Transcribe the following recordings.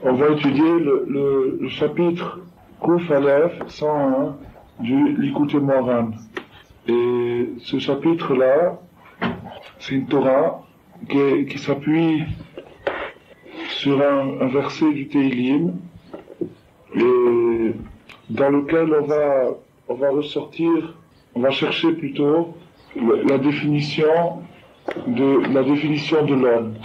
On va étudier le chapitre Kouf Aleph 101 du Likutei Moharan. Et ce chapitre-là, c'est une Torah qui s'appuie sur un verset du Tehillim, et dans lequel on va ressortir, on va chercher plutôt la définition de l'homme.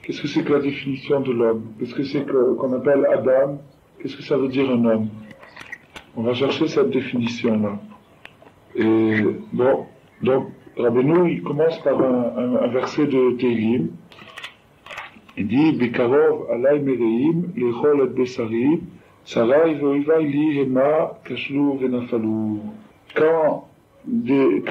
Qu'est-ce que c'est que la définition de l'homme? Qu'est-ce que c'est qu'on appelle Adam? Qu'est-ce que ça veut dire un homme? On va chercher cette définition-là. Et bon, donc Rabbeinu, il commence par un verset de Tehillim. Il dit Bekarov alay mereim lechol et besari sarai ve'oivai li hema kashlu ve'nafalu. Quand des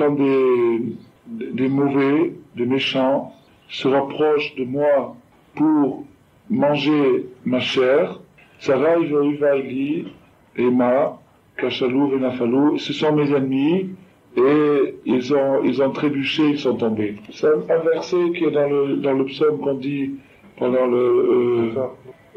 mauvais, des méchants se rapprochent de moi pour manger ma chair, sarai ve'oivai li hema kashlu ve'nafalu, ce sont mes ennemis et ils ont trébuché, ils sont tombés. C'est un verset qui est dans le psaume qu'on dit pendant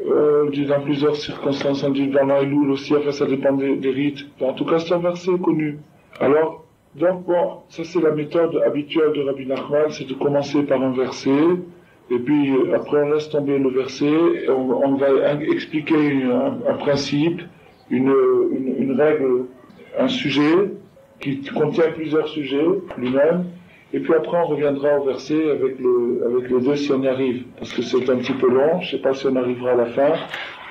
dans plusieurs circonstances, on dit dans l'Aïloul aussi, enfin ça dépend des rites. En tout cas, c'est un verset connu. Alors, donc bon, ça c'est la méthode habituelle de Rabbi Nachman, c'est de commencer par un verset, et puis après on laisse tomber le verset, et on va expliquer un principe, une règle, un sujet, qui contient plusieurs sujets, lui-même, et puis après on reviendra au verset avec les deux si on y arrive, parce que c'est un petit peu long, je sais pas si on arrivera à la fin.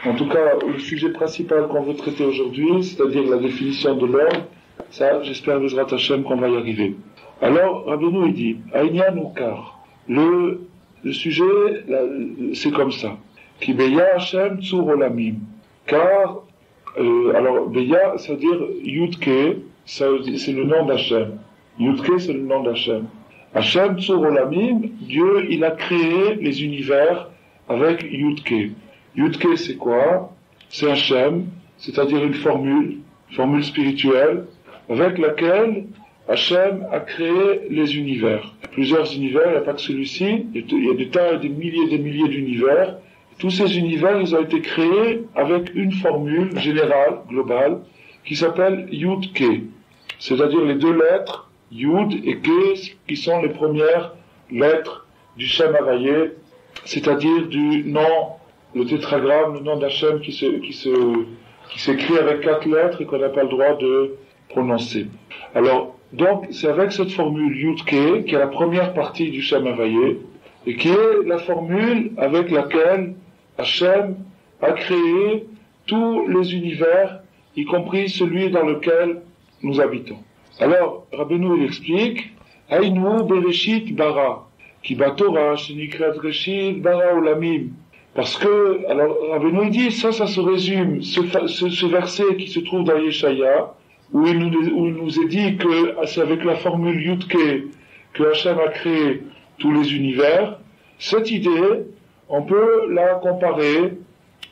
En tout cas, le sujet principal qu'on veut traiter aujourd'hui, c'est-à-dire la définition de l'homme, ça, j'espère, Bezrat Hashem, qu'on va y arriver. Alors, Rabbeinu, il dit, Aïnyan Ukar, le sujet, c'est comme ça, Ki Beya Hashem Tzur Olamim, car, alors, Beya, ça veut dire Yudke, c'est le nom d'Hachem. Yudke, c'est le nom d'Hachem. Hachem Tzur Olamim, Dieu, il a créé les univers avec Yudke. Yudke, c'est quoi? C'est Hachem, c'est-à-dire une formule spirituelle, avec laquelle Hachem a créé les univers. Il y a plusieurs univers, il n'y a pas que celui-ci, il y a des tas et des milliers d'univers. Tous ces univers, ils ont été créés avec une formule générale, globale, qui s'appelle Yud-Ke. C'est-à-dire les deux lettres, Yud et Ke, qui sont les premières lettres du Shem Havayé, c'est-à-dire du nom, le tétragramme, le nom d'Hachem qui s'écrit avec 4 lettres et qu'on n'a pas le droit de prononcer. Alors, donc, c'est avec cette formule Yud-Ke, qui est la première partie du Shem Havayé, et qui est la formule avec laquelle Hachem a créé tous les univers, y compris celui dans lequel nous habitons. Alors, Rabbeinu il explique, Aïnou bereshit bara, ki batora shenikrat reshit bara olamim. Parce que, alors, Rabbeinu il dit, ça se résume, ce verset qui se trouve dans Yeshaya, où il nous est dit que c'est avec la formule Yudke que Hachem a créé tous les univers. Cette idée, on peut la comparer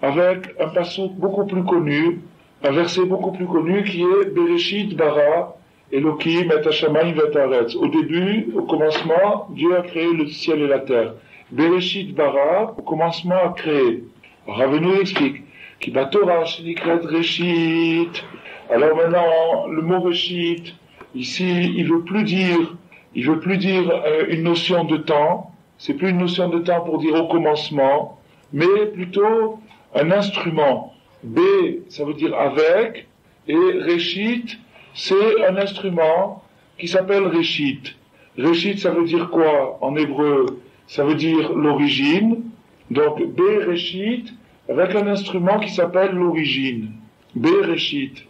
avec un passouk beaucoup plus connu, un verset beaucoup plus connu qui est Bereshit bara Elohim et Hashamayim v'Haaretz. Au début, au commencement, Dieu a créé le ciel et la terre. Bereshit bara, au commencement, a créé. Rabbeinu explique Ki batorah shenikrat reshit. Alors maintenant, le mot reshit, ici, il veut plus dire une notion de temps. C'est plus une notion de temps pour dire au commencement, mais plutôt un instrument. B, ça veut dire avec, et Reshit, c'est un instrument qui s'appelle Reshit. Reshit, ça veut dire quoi en hébreu? Ça veut dire l'origine. Donc B, Reshit, avec un instrument qui s'appelle l'origine. B, Reshit.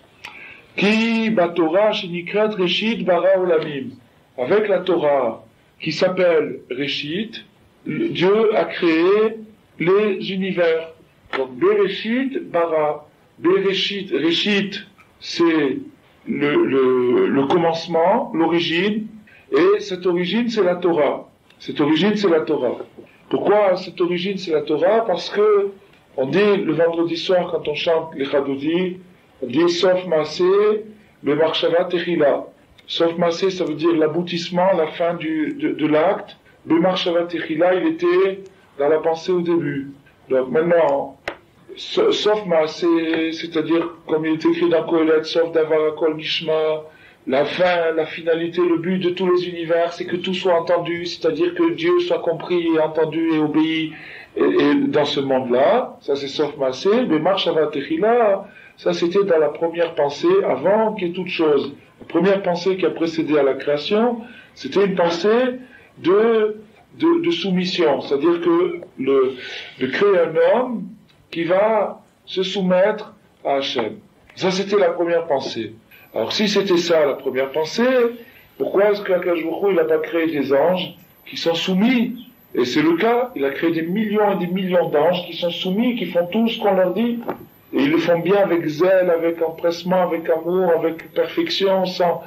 Ki batorah shenikrat Reshit bara olamim. Avec la Torah, qui s'appelle Reshit, Dieu a créé les univers. Donc Bereshit bara, Bereshit, Reshit, c'est le commencement, l'origine, et cette origine c'est la Torah. Cette origine c'est la Torah. Pourquoi cette origine c'est la Torah? Parce que on dit le vendredi soir quand on chante les Chadoudi, on dit Sof Maaseh Bemarshava Techila. Sof Maaseh, ça veut dire l'aboutissement, la fin de l'acte. Bemarshava Techila, il était dans la pensée au début. Donc maintenant, sauf Maasé, c'est-à-dire, comme il est écrit dans Kohelet, sauf d'avoir Kol Nishma, la fin, la finalité, le but de tous les univers, c'est que tout soit entendu, c'est-à-dire que Dieu soit compris et entendu et obéi et dans ce monde-là. Ça, c'est sauf Maasé. Mais Marshava Techila, ça, c'était dans la première pensée, avant qu'il y ait toute chose. La première pensée qui a précédé à la création, c'était une pensée de soumission. C'est-à-dire que de créer un homme qui va se soumettre à Hachem. Ça, c'était la première pensée. Alors, si c'était ça, la première pensée, pourquoi est-ce qu'Akadosh Baruch Hu, il n'a pas créé des anges qui sont soumis? Et c'est le cas, il a créé des millions et des millions d'anges qui sont soumis, qui font tout ce qu'on leur dit. Et ils le font bien avec zèle, avec empressement, avec amour, avec perfection, sans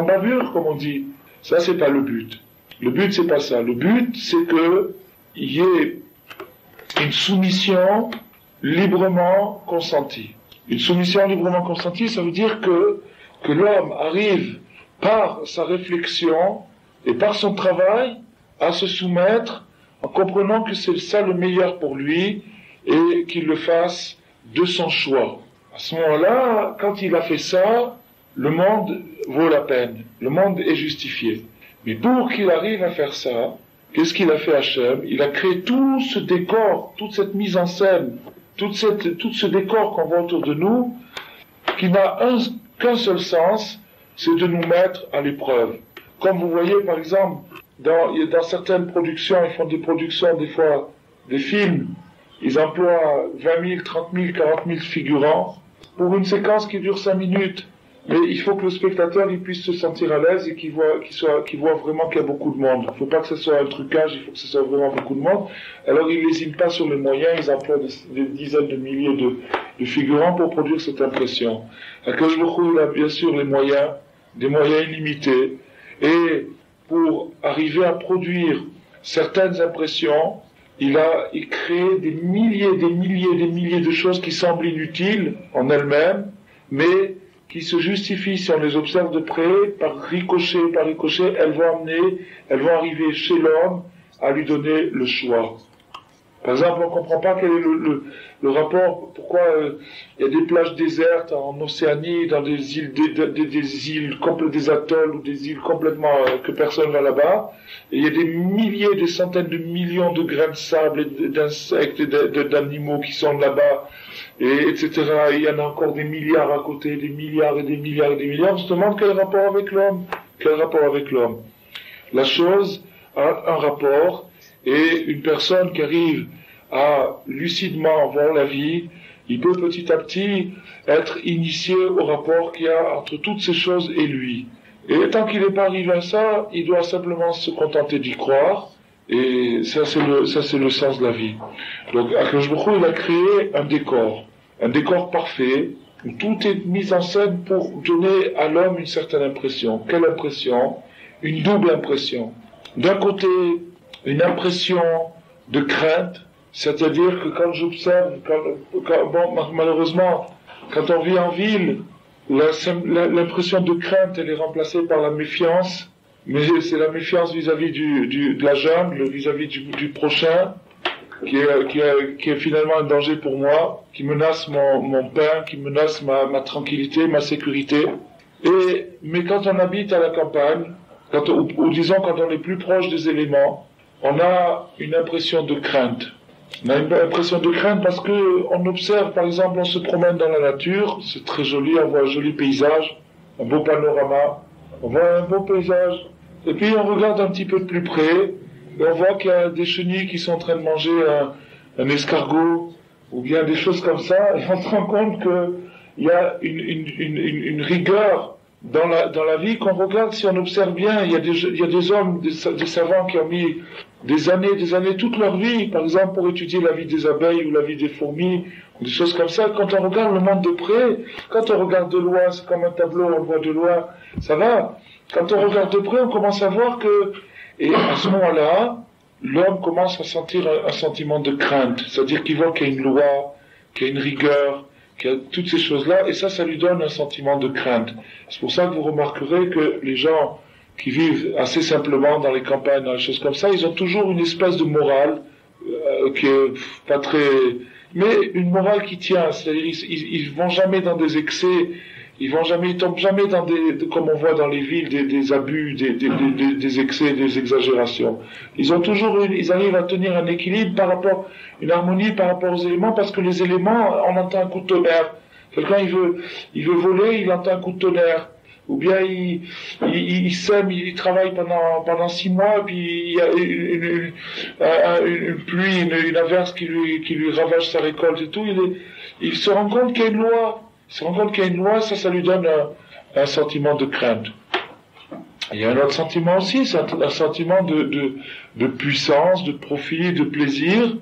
bavure, comme on dit. Ça, c'est pas le but. Le but, c'est pas ça. Le but, c'est que il y ait une soumission librement consentie. Une soumission librement consentie, ça veut dire que l'homme arrive par sa réflexion et par son travail à se soumettre en comprenant que c'est ça le meilleur pour lui et qu'il le fasse de son choix. À ce moment-là, quand il a fait ça, le monde vaut la peine. Le monde est justifié. Mais pour qu'il arrive à faire ça, qu'est-ce qu'il a fait Hachem? Il a créé tout ce décor, toute cette mise en scène, tout ce décor qu'on voit autour de nous, qui n'a qu'un seul sens, c'est de nous mettre à l'épreuve. Comme vous voyez, par exemple, dans certaines productions, ils font des productions, des fois, des films, ils emploient 20 000, 30 000, 40 000 figurants pour une séquence qui dure 5 minutes. Mais il faut que le spectateur, il puisse se sentir à l'aise et qu'il voit vraiment qu'il y a beaucoup de monde. Il ne faut pas que ce soit un trucage, il faut que ce soit vraiment beaucoup de monde. Alors ils n'hésitent pas sur les moyens, ils emploient des dizaines de milliers de figurants pour produire cette impression. Akadosh Baruch Hu, il a bien sûr les moyens, des moyens illimités. Et pour arriver à produire certaines impressions, il crée des milliers de choses qui semblent inutiles en elles-mêmes, mais qui se justifient si on les observe de près, par ricochet, elles vont arriver chez l'homme à lui donner le choix. Par exemple, on ne comprend pas quel est le rapport, pourquoi il y a des plages désertes en Océanie, dans des îles, des atolls ou des îles complètement que personne va là-bas, et il y a des milliers, des centaines de millions de grains de sable, et d'insectes, et d'animaux qui sont là-bas, et etc. Et il y en a encore des milliards à côté, des milliards et des milliards et des milliards. On se demande quel rapport avec l'homme. Quel rapport avec l'homme? La chose a un rapport, et une personne qui arrive à lucidement voir la vie, il peut petit à petit être initié au rapport qu'il y a entre toutes ces choses et lui. Et tant qu'il n'est pas arrivé à ça, il doit simplement se contenter d'y croire, et ça c'est le sens de la vie. Donc Akadosh Baruch Hu, il a créé un décor parfait, où tout est mis en scène pour donner à l'homme une certaine impression. Quelle impression? Une double impression. D'un côté, une impression de crainte, c'est-à-dire que quand j'observe, malheureusement, quand on vit en ville, l'impression de crainte, elle est remplacée par la méfiance, mais c'est la méfiance vis-à-vis de la jungle, vis-à-vis du prochain, qui est finalement un danger pour moi, qui menace mon pain, qui menace ma tranquillité, ma sécurité. Mais quand on habite à la campagne, ou disons quand on est plus proche des éléments, on a une impression de crainte. On a une impression de crainte parce que on observe, par exemple, on se promène dans la nature, c'est très joli, on voit un joli paysage, un beau panorama, on voit un beau paysage, et puis on regarde un petit peu de plus près, et on voit qu'il y a des chenilles qui sont en train de manger un escargot, ou bien des choses comme ça, et on se rend compte qu'il y a une rigueur dans la vie qu'on regarde. Si on observe bien, il y a des hommes, des savants qui ont mis des années, toute leur vie, par exemple, pour étudier la vie des abeilles ou la vie des fourmis, ou des choses comme ça. Quand on regarde le monde de près, quand on regarde de loin, c'est comme un tableau, on voit de loin, ça va. Quand on regarde de près, on commence à voir et à ce moment-là, l'homme commence à sentir un sentiment de crainte, c'est-à-dire qu'il voit qu'il y a une loi, qu'il y a une rigueur, qu'il y a toutes ces choses-là, et ça lui donne un sentiment de crainte. C'est pour ça que vous remarquerez que les gens qui vivent assez simplement dans les campagnes, dans les choses comme ça, ils ont toujours une espèce de morale qui est pas très mais une morale qui tient, c'est-à-dire ils vont jamais dans des excès, ils tombent jamais dans comme on voit dans les villes, des abus, des excès, des exagérations. Ils arrivent à tenir un équilibre une harmonie par rapport aux éléments, parce que les éléments, on entend un coup de tonnerre. Quelqu'un, il veut voler, il entend un coup de tonnerre. Ou bien il sème, il travaille pendant 6 mois, puis il y a une pluie, une averse qui lui ravage sa récolte et tout. Il se rend compte qu'il y a une loi. Ça lui donne un sentiment de crainte. Il y a un autre sentiment aussi, c'est un sentiment de puissance, de profit, de plaisir.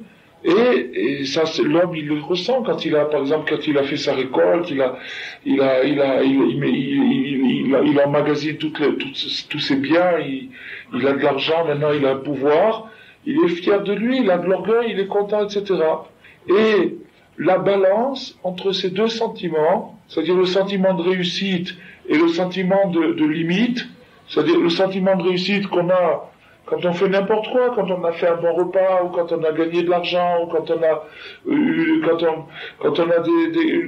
Et ça, l'homme, il le ressent par exemple, quand il a fait sa récolte, il emmagasine tous ses biens, il a de l'argent, maintenant il a un pouvoir, il est fier de lui, il a de l'orgueil, il est content, etc. Et la balance entre ces deux sentiments, c'est-à-dire le sentiment de réussite et le sentiment de limite, c'est-à-dire le sentiment de réussite qu'on a quand on fait n'importe quoi, quand on a fait un bon repas, ou quand on a gagné de l'argent, ou quand on a une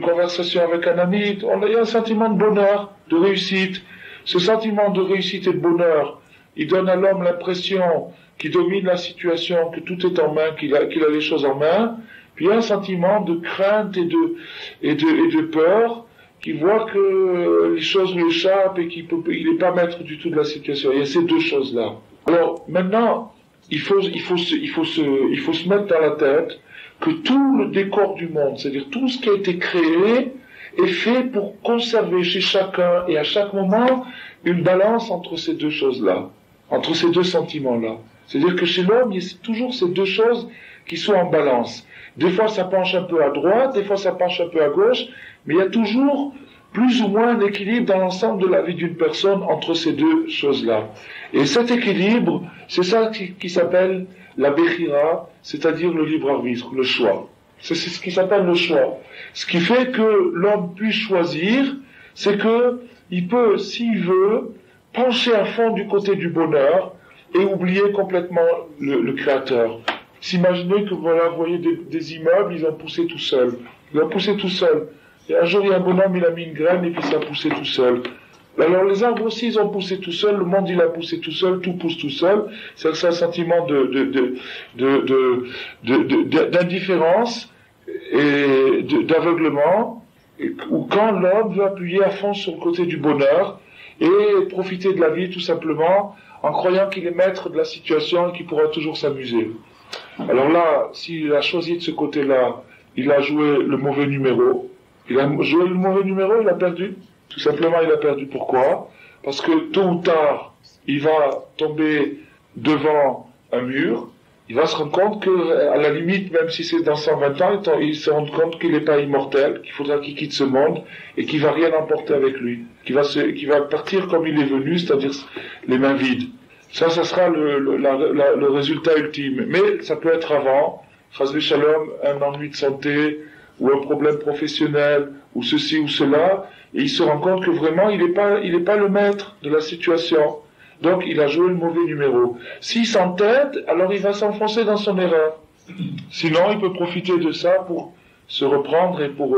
conversation avec un ami, il y a un sentiment de bonheur, de réussite. Ce sentiment de réussite et de bonheur, il donne à l'homme l'impression qu'il domine la situation, que tout est en main, qu'il a les choses en main. Puis il y a un sentiment de crainte et de peur, qui voit que les choses lui échappent et il n'est pas maître du tout de la situation. Il y a ces deux choses-là. Alors maintenant, il faut se mettre dans la tête que tout le décor du monde, c'est-à-dire tout ce qui a été créé, est fait pour conserver chez chacun et à chaque moment une balance entre ces deux choses-là, entre ces deux sentiments-là. C'est-à-dire que chez l'homme, il y a toujours ces deux choses qui sont en balance. Des fois, ça penche un peu à droite, des fois, ça penche un peu à gauche, mais il y a toujours plus ou moins un équilibre dans l'ensemble de la vie d'une personne entre ces deux choses-là. Et cet équilibre, c'est ça qui s'appelle la Bechira, c'est-à-dire le libre arbitre, le choix. C'est ce qui s'appelle le choix. Ce qui fait que l'homme puisse choisir, c'est que il peut, s'il veut, pencher à fond du côté du bonheur et oublier complètement le Créateur. S'imaginer que vous voyez des immeubles, ils ont poussé tout seuls. Ils ont poussé tout seuls. Et un jour, il y a un bonhomme, il a mis une graine et puis ça a poussé tout seul. Alors les arbres aussi, ils ont poussé tout seul, le monde, il a poussé tout seul, tout pousse tout seul. C'est un sentiment d'indifférence et d'aveuglement, ou quand l'homme veut appuyer à fond sur le côté du bonheur et profiter de la vie tout simplement en croyant qu'il est maître de la situation et qu'il pourra toujours s'amuser. Alors là, s'il a choisi de ce côté-là, il a joué le mauvais numéro. Il a joué le mauvais numéro, il a perdu. Tout simplement, il a perdu. Pourquoi? Parce que tôt ou tard, il va tomber devant un mur. Il va se rendre compte que, à la limite, même si c'est dans 120 ans, il se rend compte qu'il n'est pas immortel, qu'il faudra qu'il quitte ce monde et qu'il va rien emporter avec lui. Qu'il va partir comme il est venu, c'est-à-dire les mains vides. Ça sera le résultat ultime. Mais ça peut être avant. Chas Shalom, un ennui de santé, ou un problème professionnel, ou ceci ou cela, et il se rend compte que vraiment il n'est pas le maître de la situation. Donc il a joué le mauvais numéro. S'il s'entête, alors il va s'enfoncer dans son erreur. Sinon, il peut profiter de ça pour se reprendre et pour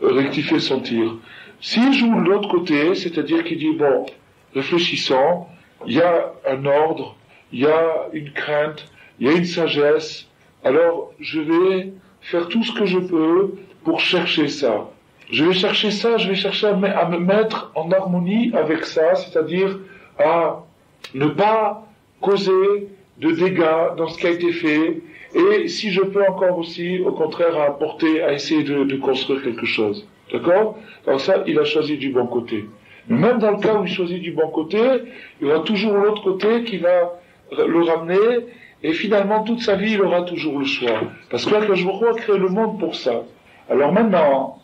rectifier son tir. S'il joue de l'autre côté, c'est-à-dire qu'il dit, bon, réfléchissons, il y a un ordre, il y a une crainte, il y a une sagesse, alors je vais faire tout ce que je peux pour chercher ça. Je vais chercher à me mettre en harmonie avec ça, c'est-à-dire à ne pas causer de dégâts dans ce qui a été fait, et si je peux encore aussi, au contraire, à essayer de construire quelque chose. D'accord? Alors ça, il a choisi du bon côté. Mais même dans le cas où il choisit du bon côté, il y aura toujours l'autre côté qui va le ramener, et finalement, toute sa vie, il aura toujours le choix. Parce que je a créé le monde pour ça. Alors maintenant,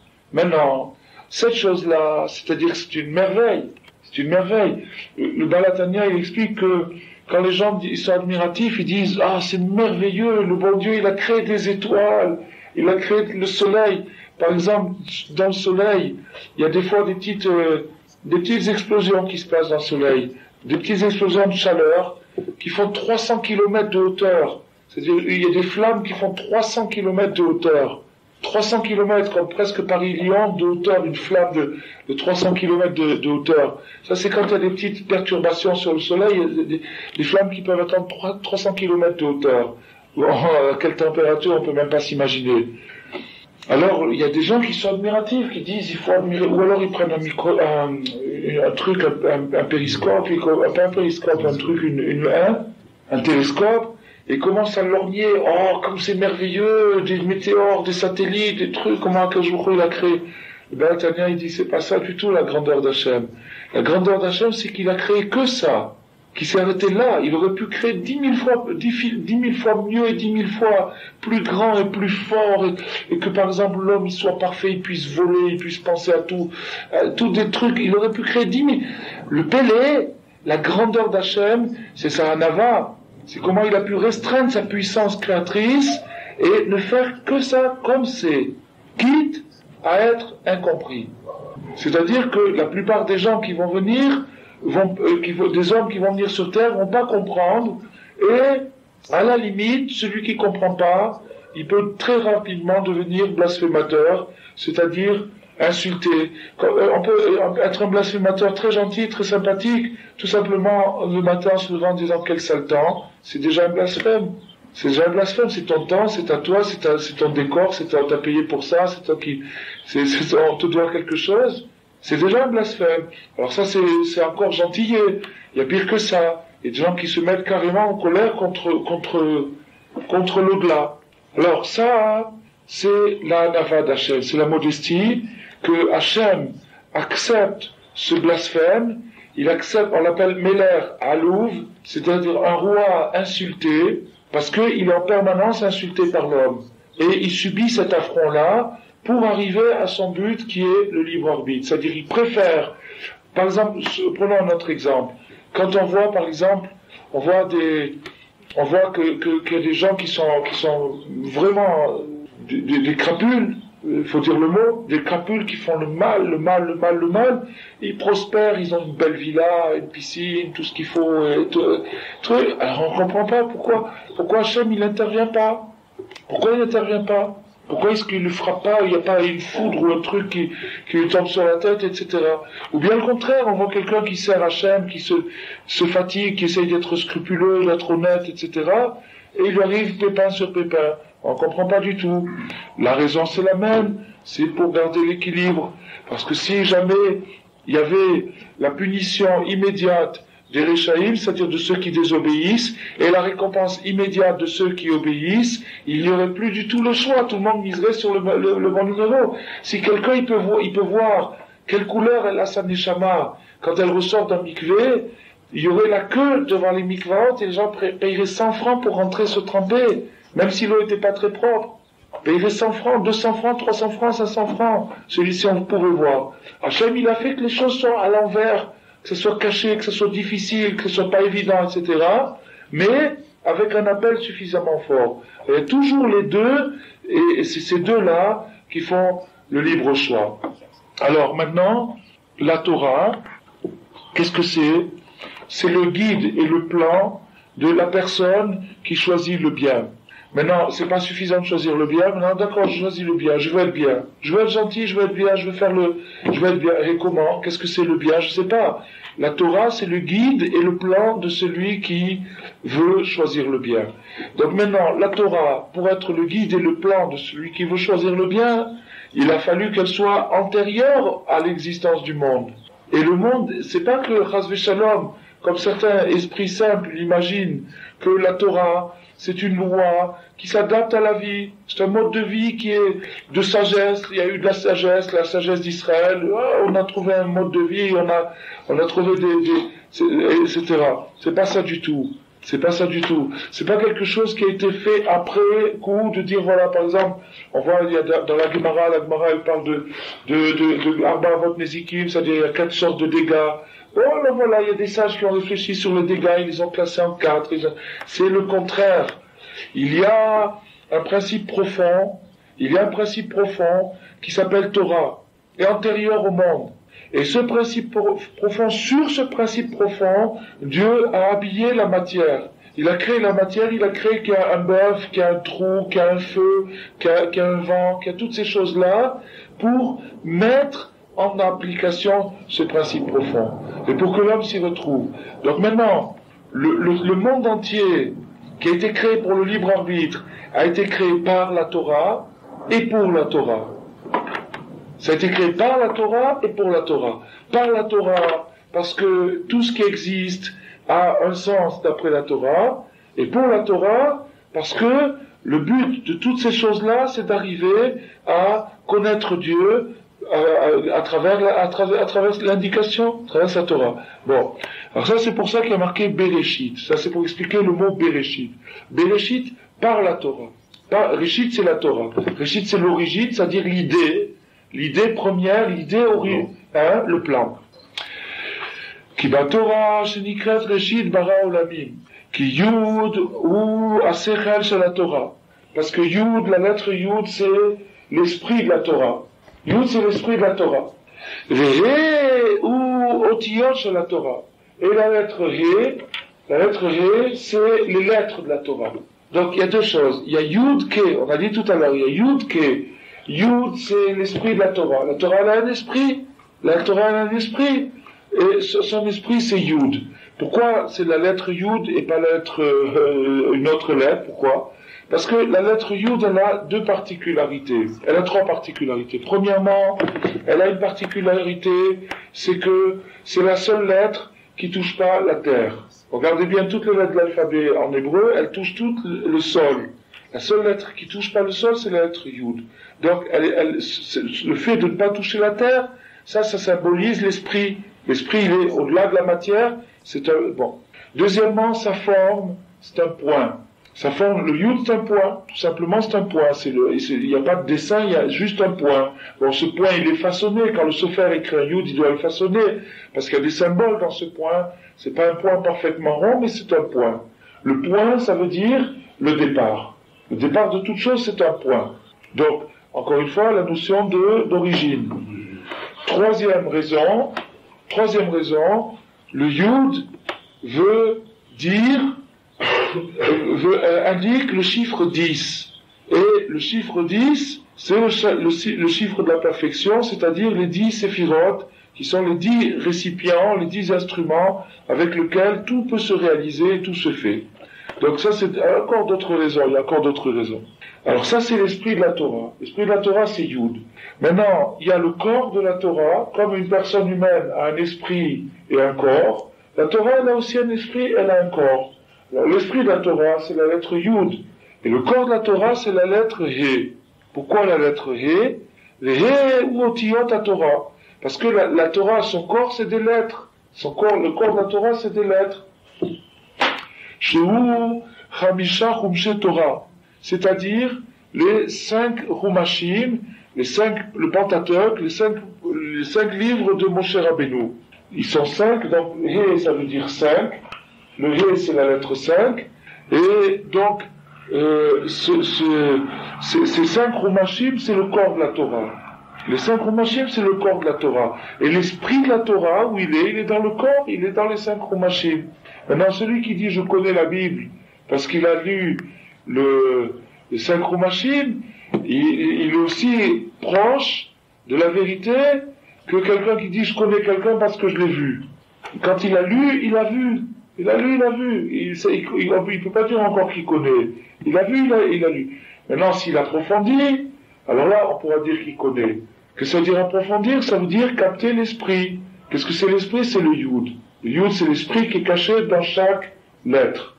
cette chose-là, c'est-à-dire que c'est une merveille. C'est une merveille. Le Baal HaTanya, il explique que quand les gens ils sont admiratifs, ils disent, ah, c'est merveilleux, le bon Dieu, il a créé des étoiles, il a créé le soleil. Par exemple, dans le soleil, il y a des fois des petites explosions qui se passent dans le soleil, des petites explosions de chaleur, qui font 300 km de hauteur. C'est-à-dire, il y a des flammes qui font 300 km de hauteur. 300 km, comme presque Paris-Lyon, de hauteur, une flamme de 300 km de hauteur. Ça, c'est quand il y a des petites perturbations sur le soleil, il y a des flammes qui peuvent atteindre 300 km de hauteur. Bon, à quelle température, on peut même pas s'imaginer. Alors, il y a des gens qui sont admiratifs, qui disent, il faut admirer, ou alors ils prennent un truc, un périscope, pas un périscope, un truc, un télescope, et commencent à lorgner, oh, comme c'est merveilleux, des météores, des satellites, des trucs, comment quel jour il a créé. Et ben, Tania, il dit, c'est pas ça du tout, la grandeur d'Hachem. La grandeur d'Hachem, c'est qu'il a créé que ça. Qui s'est arrêté là. Il aurait pu créer 10 000 fois mieux et 10 000 fois plus grand et plus fort, et que par exemple l'homme il soit parfait, il puisse voler, il puisse penser à tout des trucs. Il aurait pu créer 10 000. Le Pélé, la grandeur d'Hachem, c'est Saranava. C'est comment il a pu restreindre sa puissance créatrice et ne faire que ça comme c'est, quitte à être incompris. C'est-à-dire que la plupart des gens qui vont venir des hommes qui vont venir sur Terre vont pas comprendre, et à la limite, celui qui comprend pas, il peut très rapidement devenir blasphémateur, c'est-à-dire insulter. On peut être un blasphémateur très gentil, très sympathique, tout simplement le matin se levant en disant quel sale temps, c'est déjà un blasphème. C'est déjà un blasphème, c'est ton temps, c'est à toi, c'est ton décor, on t'a payé pour ça, c'est toi on te doit quelque chose. C'est déjà un blasphème. Alors ça, c'est encore gentillet. Il y a pire que ça. Il y a des gens qui se mettent carrément en colère contre l'au-delà. Alors ça, c'est la nava d'Hachem, c'est la modestie, que Hachem accepte ce blasphème. Il accepte, on l'appelle Meler Alouv, c'est-à-dire un roi insulté, parce qu'il est en permanence insulté par l'homme. Et il subit cet affront-là, pour arriver à son but qui est le libre arbitre. C'est-à-dire, il préfère, par exemple, prenons un autre exemple. Quand on voit, par exemple, on voit qu'il y a des gens qui sont vraiment des crapules, faut dire le mot, des crapules qui font le mal, ils prospèrent, ils ont une belle villa, une piscine, tout ce qu'il faut, alors on comprend pas pourquoi Hachem il n'intervient pas. Pourquoi il n'intervient pas? Pourquoi est-ce qu'il ne le frappe pas? Il n'y a pas une foudre ou un truc qui lui tombe sur la tête, etc. Ou bien le contraire, on voit quelqu'un qui sert Hachem, qui se fatigue, qui essaye d'être scrupuleux, d'être honnête, etc. Et il lui arrive pépin sur pépin. On ne comprend pas du tout. La raison c'est la même, c'est pour garder l'équilibre. Parce que si jamais il y avait la punition immédiate des Réchaïm, c'est-à-dire de ceux qui désobéissent, et la récompense immédiate de ceux qui obéissent, il n'y aurait plus du tout le choix, tout le monde miserait sur le bon numéro. Si quelqu'un il peut voir quelle couleur elle a sa neshama quand elle ressort d'un mikvé, il y aurait la queue devant les mikvaot et les gens paieraient 100 francs pour rentrer se tremper, même si l'eau n'était pas très propre. Paieraient 100 francs, 200 francs, 300 francs, 500 francs. Celui-ci on pourrait voir. Hachem il a fait que les choses soient à l'envers, que ce soit caché, que ce soit difficile, que ce soit pas évident, etc. Mais avec un appel suffisamment fort. Il y a toujours les deux, et c'est ces deux-là qui font le libre choix. Alors maintenant, la Torah, qu'est-ce que c'est? C'est le guide et le plan de la personne qui choisit le bien. Maintenant, c'est pas suffisant de choisir le bien. Maintenant, d'accord, je choisis le bien, je veux être bien. Je veux être gentil, je veux être bien, je veux être bien. Et comment? Qu'est-ce que c'est le bien? Je sais pas. La Torah, c'est le guide et le plan de celui qui veut choisir le bien. Donc maintenant, la Torah, pour être le guide et le plan de celui qui veut choisir le bien, il a fallu qu'elle soit antérieure à l'existence du monde. Et le monde, c'est pas que Chas v'Shalom, comme certains esprits simples l'imaginent, que la Torah, c'est une loi qui s'adapte à la vie. C'est un mode de vie qui est de sagesse. Il y a eu de la sagesse d'Israël. Oh, on a trouvé un mode de vie, on a trouvé etc. C'est pas ça du tout. C'est pas ça du tout. C'est pas quelque chose qui a été fait après coup de dire voilà, par exemple, on voit il y a dans la Gemara elle parle de Arba Avot Nezikim, c'est-à-dire il y a 4 sortes de dégâts. Oh là voilà, il y a des sages qui ont réfléchi sur les dégâts, ils les ont classés en 4. C'est le contraire. Il y a un principe profond qui s'appelle Torah, et antérieur au monde. Et ce principe profond, sur ce principe profond, Dieu a habillé la matière. Il a créé la matière, il a créé qu'il y a un bœuf, qu'il y a un trou, qu'il y a un feu, qu'il y a un vent, qu'il y a toutes ces choses-là pour mettre en application ce principe profond et pour que l'homme s'y retrouve. Donc maintenant, le monde entier qui a été créé pour le libre arbitre a été créé par la Torah et pour la Torah. Ça a été créé par la Torah et pour la Torah. Par la Torah, parce que tout ce qui existe a un sens d'après la Torah, et pour la Torah, parce que le but de toutes ces choses-là, c'est d'arriver à connaître Dieu à travers l'indication, à travers sa Torah. Bon, alors ça c'est pour ça qu'il y a marqué Bereshit. Ça c'est pour expliquer le mot Bereshit. Bereshit par la Torah. Réchit c'est la Torah. Réchit c'est l'origine, c'est-à-dire l'idée première, le plan. Ki Torah shenikrat Réchit bara olamim. Ki Yud ou asechel shel la Torah. Parce que Yud, la lettre Yud, c'est l'esprit de la Torah. Yud, c'est l'esprit de la Torah. Ve ou otiyot shel la Torah. Et la lettre He, c'est les lettres de la Torah. Donc il y a deux choses. Il y a Yud Ke, on a dit tout à l'heure, il y a Yud Ke. Yud, c'est l'esprit de la Torah. La Torah elle a un esprit. La Torah elle a un esprit. Et son esprit c'est Yud. Pourquoi c'est la lettre Yud et pas une autre lettre? Pourquoi? Parce que la lettre Yud, elle a deux particularités. Elle a trois particularités. Premièrement, elle a une particularité, c'est que c'est la seule lettre qui touche pas la terre. Regardez bien toutes les lettres de l'alphabet en hébreu, elles touchent toutes le sol. La seule lettre qui touche pas le sol, c'est la lettre Yud. Donc, le fait de ne pas toucher la terre, ça symbolise l'esprit. L'esprit, il est au-delà de la matière, bon. Deuxièmement, sa forme, c'est un point. Sa forme, le Yud, c'est un point. Tout simplement, c'est un point. Il n'y a pas de dessin, il y a juste un point. Bon, ce point, il est façonné. Quand le sophère écrit un Yud, il doit le façonner. Parce qu'il y a des symboles dans ce point. C'est pas un point parfaitement rond, mais c'est un point. Le point, ça veut dire le départ. Le départ de toute chose, c'est un point. Donc, encore une fois, la notion d'origine. Troisième raison, le Yud indique le chiffre 10. Et le chiffre 10, c'est le chiffre de la perfection, c'est-à-dire les 10 séphirotes, qui sont les 10 récipients, les 10 instruments avec lesquels tout peut se réaliser et tout se fait. Donc ça, c'est encore d'autres raisons, il y a encore d'autres raisons. Alors ça, c'est l'esprit de la Torah. L'esprit de la Torah, c'est Yud. Maintenant, il y a le corps de la Torah, comme une personne humaine a un esprit et un corps, la Torah, elle a aussi un esprit, elle a un corps. Alors, l'esprit de la Torah, c'est la lettre Yud. Et le corps de la Torah, c'est la lettre He. Pourquoi la lettre He? Le He ou otiyot à Torah. Parce que la Torah, son corps, c'est des lettres. Le corps de la Torah, c'est des lettres. Shehu Chamisha Chumshe Torah. C'est-à-dire les 5 Rumashim, le Pentateuque, les 5 livres de Moshe Rabbeinu. Ils sont 5, donc He, ça veut dire 5. Le He, c'est la lettre 5. Et donc, ces 5 Rumashim, c'est le corps de la Torah. Les 5 Rumashim, c'est le corps de la Torah. Et l'esprit de la Torah, où il est dans le corps, il est dans les 5 Rumashim. Maintenant, celui qui dit « je connais la Bible » parce qu'il a lu les 5 Rumashim, il est aussi proche de la vérité que quelqu'un qui dit « je connais quelqu'un parce que je l'ai vu ». Quand il a lu, il a vu. Il a lu, il a vu. Il peut pas dire encore qu'il connaît. Il a vu, il a lu. Maintenant, s'il approfondit, alors là, on pourra dire qu'il connaît. Que ça veut dire approfondir? Ça veut dire capter l'esprit. Qu'est-ce que c'est l'esprit? C'est le Yud. Le Yud, c'est l'esprit qui est caché dans chaque lettre.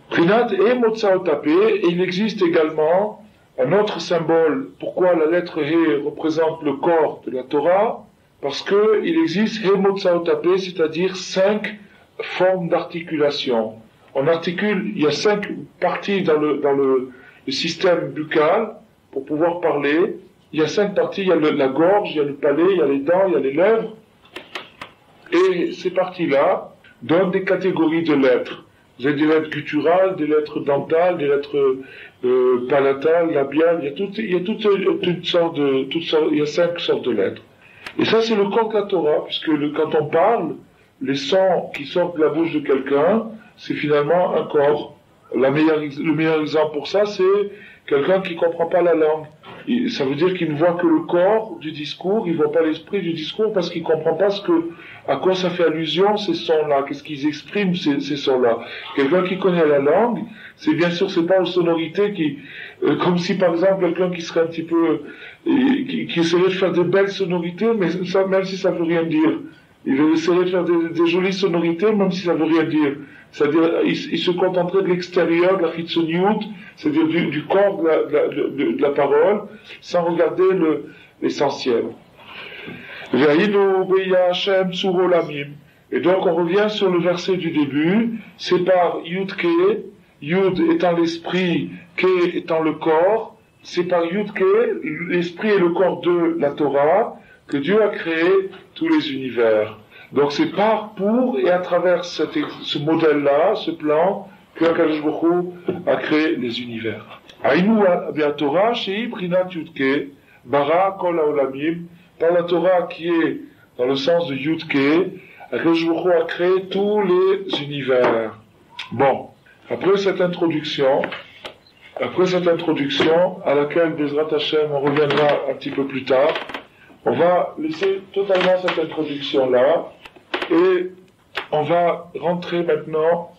Prinat et Motsaotapé, et il existe également un autre symbole. Pourquoi la lettre He représente le corps de la Torah? Parce que il existe He Motsaotapé, c'est-à-dire 5 formes d'articulation. On articule, il y a 5 parties dans le système buccal pour pouvoir parler. Il y a 5 parties, il y a la gorge, il y a le palais, il y a les dents, il y a les lèvres. Et ces parties-là donnent des catégories de lettres. Vous avez des lettres gutturales, des lettres dentales, des lettres palatales, labiales. Il y a 5 sortes de lettres. Et ça, c'est le corps de la Torah, puisque quand on parle, les sons qui sortent de la bouche de quelqu'un, c'est finalement un corps. Le meilleur exemple pour ça, c'est quelqu'un qui comprend pas la langue. Ça veut dire qu'il ne voit que le corps du discours, il voit pas l'esprit du discours parce qu'il comprend pas à quoi ça fait allusion ces sons-là, qu'est-ce qu'ils expriment ces sons-là. Quelqu'un qui connaît la langue, c'est bien sûr, c'est pas aux sonorités comme si par exemple quelqu'un qui serait un petit peu, qui essaierait de faire des belles sonorités, mais ça, même si ça veut rien dire. Il essaierait de faire des jolies sonorités, même si ça veut rien dire. C'est-à-dire, il se contenterait de l'extérieur, de la Chitzoniut, c'est-à-dire du corps de la parole, sans regarder l'essentiel. Et donc, on revient sur le verset du début, c'est par Yud-Ke, Yud étant l'esprit, Ke étant le corps, c'est par Yud-Ke, l'esprit et le corps de la Torah, que Dieu a créé tous les univers. Donc c'est pour et à travers ce modèle-là, ce plan, que HaKadosh Baruch Hu a créé les univers. Aïnou Torah shei Brinat Yudke, bara kol haolamim, par la Torah qui est dans le sens de Yudke, HaKadosh Baruch Hu a créé tous les univers. Bon, après cette introduction, à laquelle Bezrat Hashem on reviendra un petit peu plus tard, on va laisser totalement cette introduction-là et on va rentrer maintenant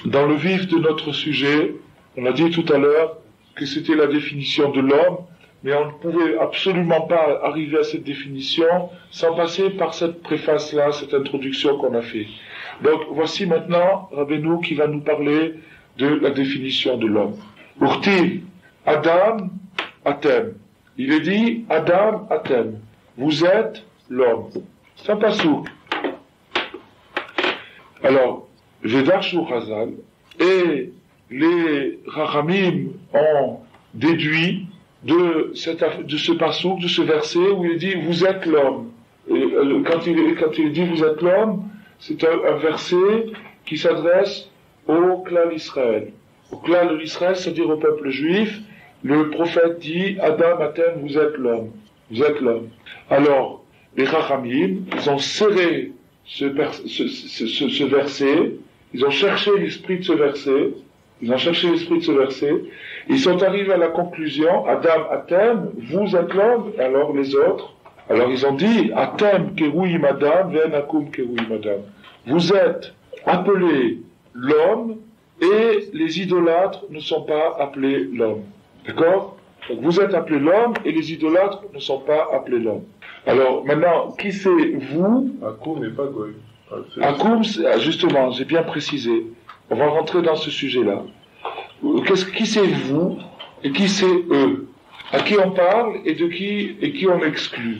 dans le vif de notre sujet. On a dit tout à l'heure que c'était la définition de l'homme, mais on ne pouvait absolument pas arriver à cette définition sans passer par cette préface-là, cette introduction qu'on a fait. Donc voici maintenant Rabbeinu qui va nous parler de la définition de l'homme. Urtiv, Adam, Atem. Il est dit Adam, Atem. Vous êtes l'homme. C'est un pasouk. Alors, Vedarshu Chazal et les Rachamim ont déduit de ce pasouk, de ce verset où il dit vous êtes l'homme. Et quand il dit vous êtes l'homme, c'est un verset qui s'adresse au clan d'Israël. Au clan de l'Israël, c'est-à-dire au peuple juif, le prophète dit Adam, Atem, vous êtes l'homme. Vous êtes l'homme. Alors, les Chachamim, ils ont serré ce verset, ils ont cherché l'esprit de ce verset, ils sont arrivés à la conclusion, Adam, Atem, vous êtes l'homme, alors les autres, alors ils ont dit, Atem, Kerouim Adam, Ven Akum Kerouim Adam. Vous êtes appelés l'homme, et les idolâtres ne sont pas appelés l'homme. D'accord? Donc vous êtes appelé l'homme et les idolâtres ne sont pas appelés l'homme. Alors maintenant, qui c'est vous? Akoum n'est pas Goy. Akoum, justement, j'ai bien précisé. On va rentrer dans ce sujet-là. Qui c'est vous et qui c'est eux? À qui on parle et qui on exclut?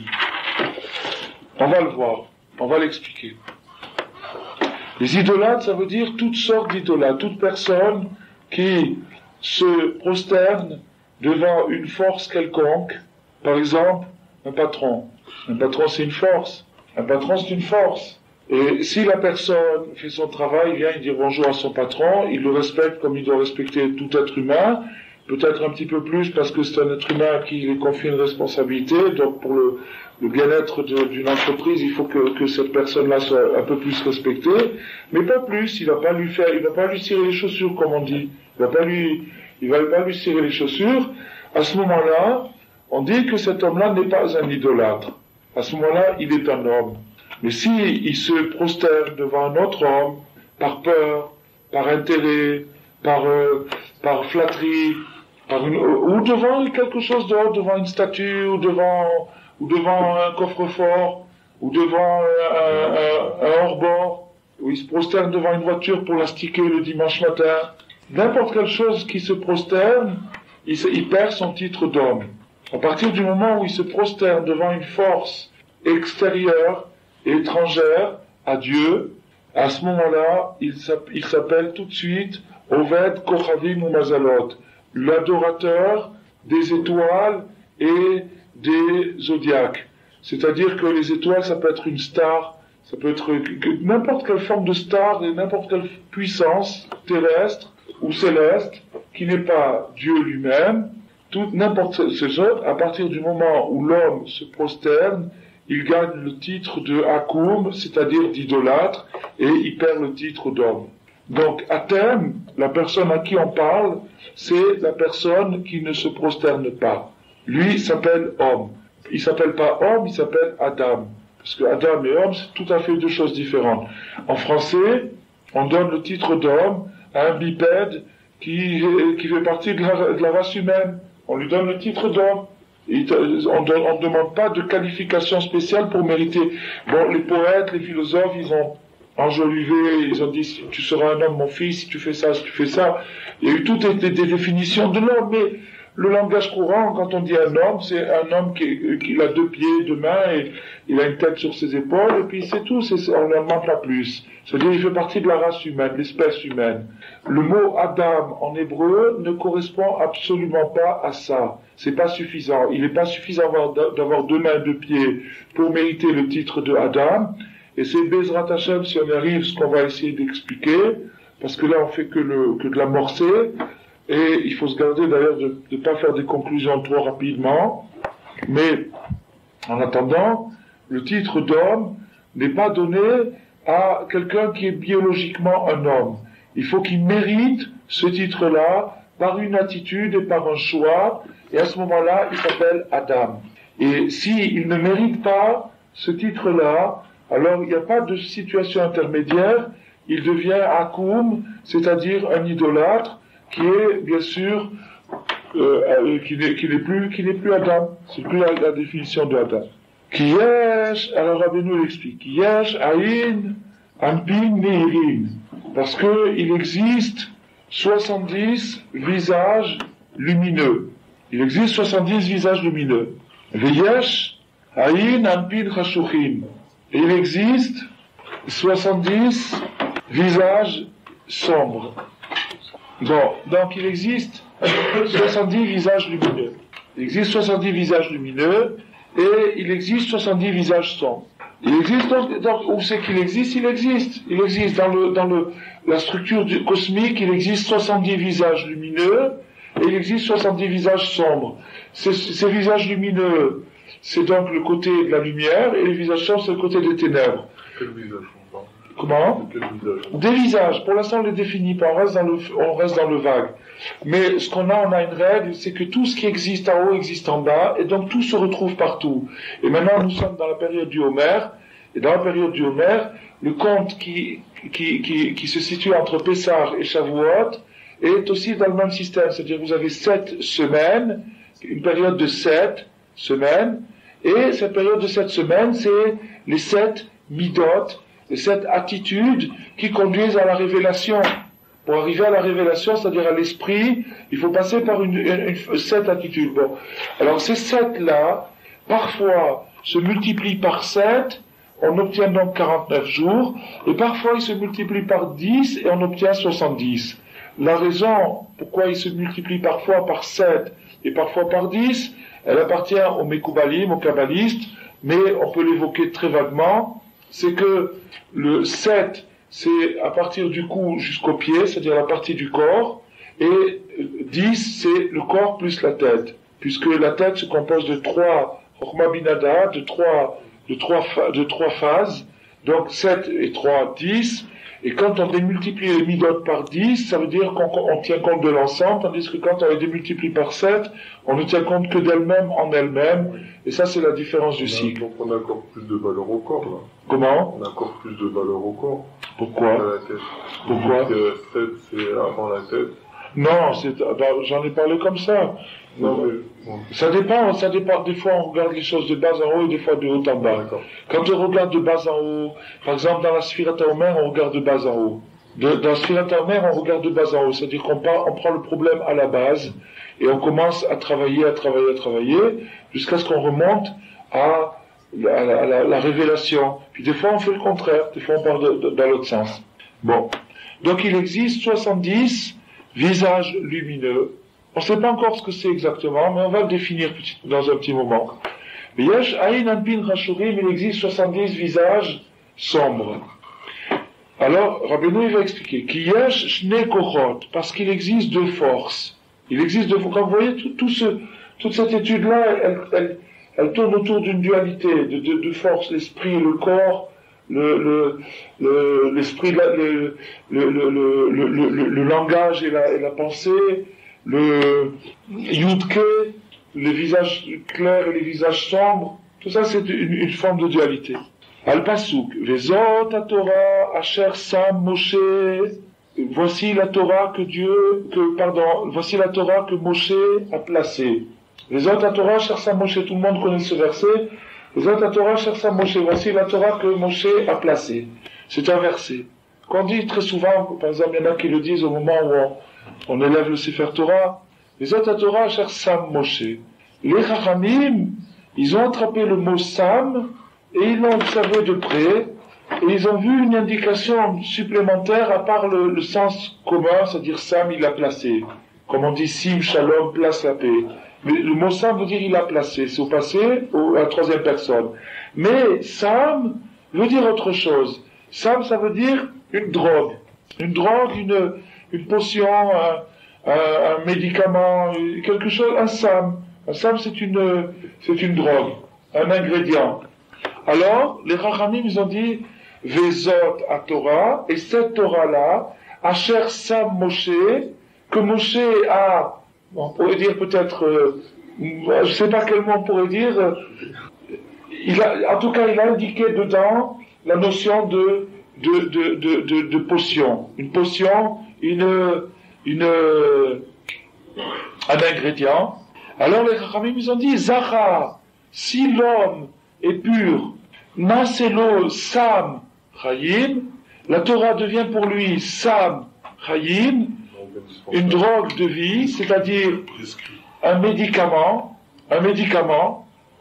On va le voir, on va l'expliquer. Les idolâtres, ça veut dire toutes sortes d'idolâtres, toute personne qui se prosterne devant une force quelconque, par exemple, un patron. Un patron, c'est une force. Un patron, c'est une force. Et si la personne fait son travail, il vient, il dit bonjour à son patron, il le respecte comme il doit respecter tout être humain, peut-être un petit peu plus parce que c'est un être humain qui lui confie une responsabilité, donc pour le bien-être d'une entreprise, il faut que cette personne-là soit un peu plus respectée, mais pas plus, il va pas lui cirer les chaussures, comme on dit. Il va pas lui cirer les chaussures. À ce moment-là, on dit que cet homme-là n'est pas un idolâtre. À ce moment-là, il est un homme. Mais si il se prosterne devant un autre homme, par peur, par intérêt, par flatterie, ou devant quelque chose d'autre, devant une statue, ou devant un coffre-fort, ou devant un hors-bord, ou il se prosterne devant une voiture pour l'astiquer le dimanche matin, n'importe quelle chose qui se prosterne, il perd son titre d'homme. À partir du moment où il se prosterne devant une force extérieure et étrangère à Dieu, à ce moment-là, il s'appelle tout de suite Oved Kochavim ou Mazalot, l'adorateur des étoiles et des zodiaques. C'est-à-dire que les étoiles, ça peut être une star, ça peut être n'importe quelle forme de star et n'importe quelle puissance terrestre ou céleste qui n'est pas Dieu lui-même. N'importe ces autres, à partir du moment où l'homme se prosterne, il gagne le titre de Akoum, c'est-à-dire d'idolâtre, et il perd le titre d'homme. Donc, Atem, la personne à qui on parle, c'est la personne qui ne se prosterne pas. Lui, il s'appelle homme. Il s'appelle pas homme, il s'appelle Adam. Parce que Adam et homme, c'est tout à fait deux choses différentes. En français, on donne le titre d'homme à un bipède qui fait partie de la race humaine. On lui donne le titre d'homme. On ne demande pas de qualification spéciale pour mériter. Bon, les poètes, les philosophes, ils ont enjolivé, ils ont dit, tu seras un homme, mon fils, si tu fais ça, si tu fais ça. Il y a eu toutes des définitions de l'homme, mais le langage courant, quand on dit un homme, c'est un homme qui a 2 pieds, 2 mains, et il a une tête sur ses épaules, et puis c'est tout, on n'en demande pas plus. C'est-à-dire, il fait partie de la race humaine, de l'espèce humaine. Le mot Adam, en hébreu, ne correspond absolument pas à ça. C'est pas suffisant. Il n'est pas suffisant d'avoir 2 mains, 2 pieds pour mériter le titre de Adam. Et c'est Bezrat Hashem, si on y arrive, ce qu'on va essayer d'expliquer, parce que là, on fait que de l'amorcer. Et il faut se garder d'ailleurs de ne pas faire des conclusions trop rapidement. Mais, en attendant, le titre d'homme n'est pas donné à quelqu'un qui est biologiquement un homme. Il faut qu'il mérite ce titre-là par une attitude et par un choix, et à ce moment-là, il s'appelle Adam. Et s'il ne mérite pas ce titre-là, alors il n'y a pas de situation intermédiaire, il devient Akoum, c'est-à-dire un idolâtre, qui est bien sûr qui n'est plus Adam. C'est plus la définition de Adam. Qui yesh, alors Rabbeinu l'explique. Qui yesh aïn ampin meirin, parce que il existe 70 visages lumineux. Il existe 70 visages lumineux. Veyesh aïn ampin chashuchim, et il existe 70 visages sombres. Bon, donc il existe 70 visages lumineux. Il existe 70 visages lumineux et il existe 70 visages sombres. Il existe donc où c'est qu'il existe? Il existe. Il existe dans la structure cosmique, il existe 70 visages lumineux et il existe 70 visages sombres. Ces visages lumineux, c'est donc le côté de la lumière et les visages sombres, c'est le côté des ténèbres. Quel visage? Comment? Des visages. Pour l'instant, on ne les définit pas. On reste dans le vague. Mais ce qu'on a, on a une règle, c'est que tout ce qui existe en haut existe en bas, et donc tout se retrouve partout. Et maintenant, nous sommes dans la période du Homer, et dans la période du Homer, le conte qui se situe entre Pessah et Shavuot est aussi dans le même système. C'est-à-dire, vous avez 7 semaines, une période de 7 semaines, et cette période de 7 semaines, c'est les 7 midot, et cette attitude qui conduisent à la révélation. Pour arriver à la révélation, c'est-à-dire à l'esprit, il faut passer par cette attitude. Bon. Alors ces 7-là, parfois, se multiplient par 7, on obtient donc 49 jours, et parfois ils se multiplient par 10 et on obtient 70. La raison pourquoi ils se multiplient parfois par 7 et parfois par 10, elle appartient aux Mekoubalim, aux Kabbalistes, mais on peut l'évoquer très vaguement. C'est que le 7, c'est à partir du cou jusqu'au pied, c'est-à-dire la partie du corps, et 10, c'est le corps plus la tête, puisque la tête se compose de 3 Chokhmah Binada, de trois phases, donc 7 et 3, 10, et quand on démultiplie les midot par 10, ça veut dire qu'on tient compte de l'ensemble, tandis que quand on les démultiplie par 7, on ne tient compte que d'elle-même en elle-même, et ça c'est la différence du cycle. Donc on a encore plus de valeur au corps, là. Comment? On a encore plus de valeur au corps. Pourquoi? À la tête. Pourquoi? 7, c'est avant la tête. Non, j'en ai parlé comme ça. Non, mais, bon. Ça dépend. Des fois, on regarde les choses de bas en haut et des fois de haut en bas. D'accord. Quand on regarde de bas en haut, par exemple, dans la Sfirat HaOmer, on regarde de bas en haut. Dans la Sfirat HaOmer, on regarde de bas en haut. C'est-à-dire qu'on prend le problème à la base et on commence à travailler, jusqu'à ce qu'on remonte à la révélation. Puis des fois, on fait le contraire. Des fois, on part dans l'autre sens. Bon. Donc, il existe 70 visages lumineux. On ne sait pas encore ce que c'est exactement, mais on va le définir dans un petit moment. Yesh Aïn Anpin Rashurim, il existe 70 visages sombres. Alors, Rabbeinu va expliquer. Ki Yesh Shne Kochot, parce qu'il existe 2 forces. Il existe 2 forces. Quand vous voyez toute cette étude-là, elle tourne autour d'une dualité de force, l'esprit et le corps, l'esprit, le langage et la pensée, le yudke, les visages clairs et les visages sombres, tout ça c'est une forme de dualité. Al-Pasuk, Vezot Torah Asher Sam Moshe, voici la Torah voici la Torah que Moshe a placée. Vezot Torah Asher Sam Moshe, tout le monde connaît ce verset. Vezot Torah Asher Sam Moshe, voici la Torah que Moshe a placée. C'est un verset qu'on dit très souvent, par exemple, il y en a qui le disent au moment où on élève le Sefer Torah. Vezot Torah Asher Sam Moshe. Les Chachamim, ils ont attrapé le mot Sam, et ils l'ont observé de près, et ils ont vu une indication supplémentaire à part le sens commun, c'est-à-dire Sam, il l'a placé. Comme on dit Sim, Shalom, place la paix. Mais le mot Sam veut dire il l'a placé, c'est au passé, à la troisième personne. Mais Sam veut dire autre chose. Sam, ça veut dire une drogue. Une potion, un médicament, quelque chose, un Sam. Un Sam, c'est une drogue, un ingrédient. Alors, les Chachamim, ils ont dit, Vezot à Torah, et cette Torah-là, Asher Sam Moshe, que Moshe a, on pourrait dire peut-être, je sais pas quel mot on pourrait dire, en tout cas, il a indiqué dedans la notion de potion. Une potion, un ingrédient. Alors les Chachamim, ils ont dit, Zachar, si l'homme est pur, Naselo Sam Chayim, la Torah devient pour lui Sam Chayim, une drogue de vie, c'est-à-dire un médicament,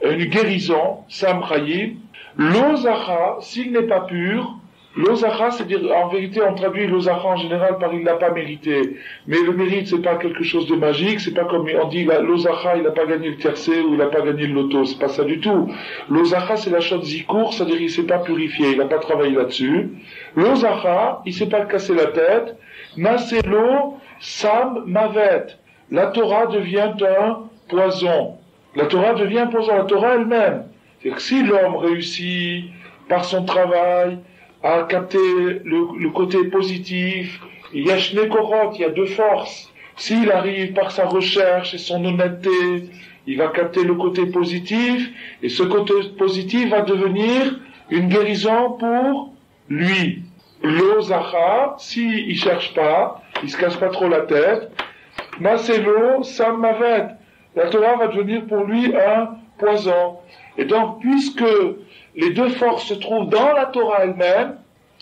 une guérison, Sam Chayim. L'Ozacha, s'il n'est pas pur, l'Ozacha, c'est-à-dire, en vérité, on traduit l'Ozacha en général par il n'a pas mérité. Mais le mérite, c'est pas quelque chose de magique, c'est pas comme on dit, l'Ozacha, il n'a pas gagné le tiercé ou il n'a pas gagné le loto, c'est pas ça du tout. L'Ozacha, c'est la chose zikour, c'est-à-dire il s'est pas purifié, il n'a pas travaillé là-dessus. L'Ozacha, il s'est pas cassé la tête. Naselo, Sam, Mavet. La Torah devient un poison. La Torah devient un poison, la Torah elle-même. C'est-à-dire que si l'homme réussit par son travail, à capter le côté positif, il y a Shnekorot, il y a deux forces. S'il arrive par sa recherche et son honnêteté, il va capter le côté positif, et ce côté positif va devenir une guérison pour lui. L'Ozacha, s'il cherche pas, il se casse pas trop la tête, Naselo, Sam Mavet. La Torah va devenir pour lui un poison. Et donc, puisque les deux forces se trouvent dans la Torah elle-même,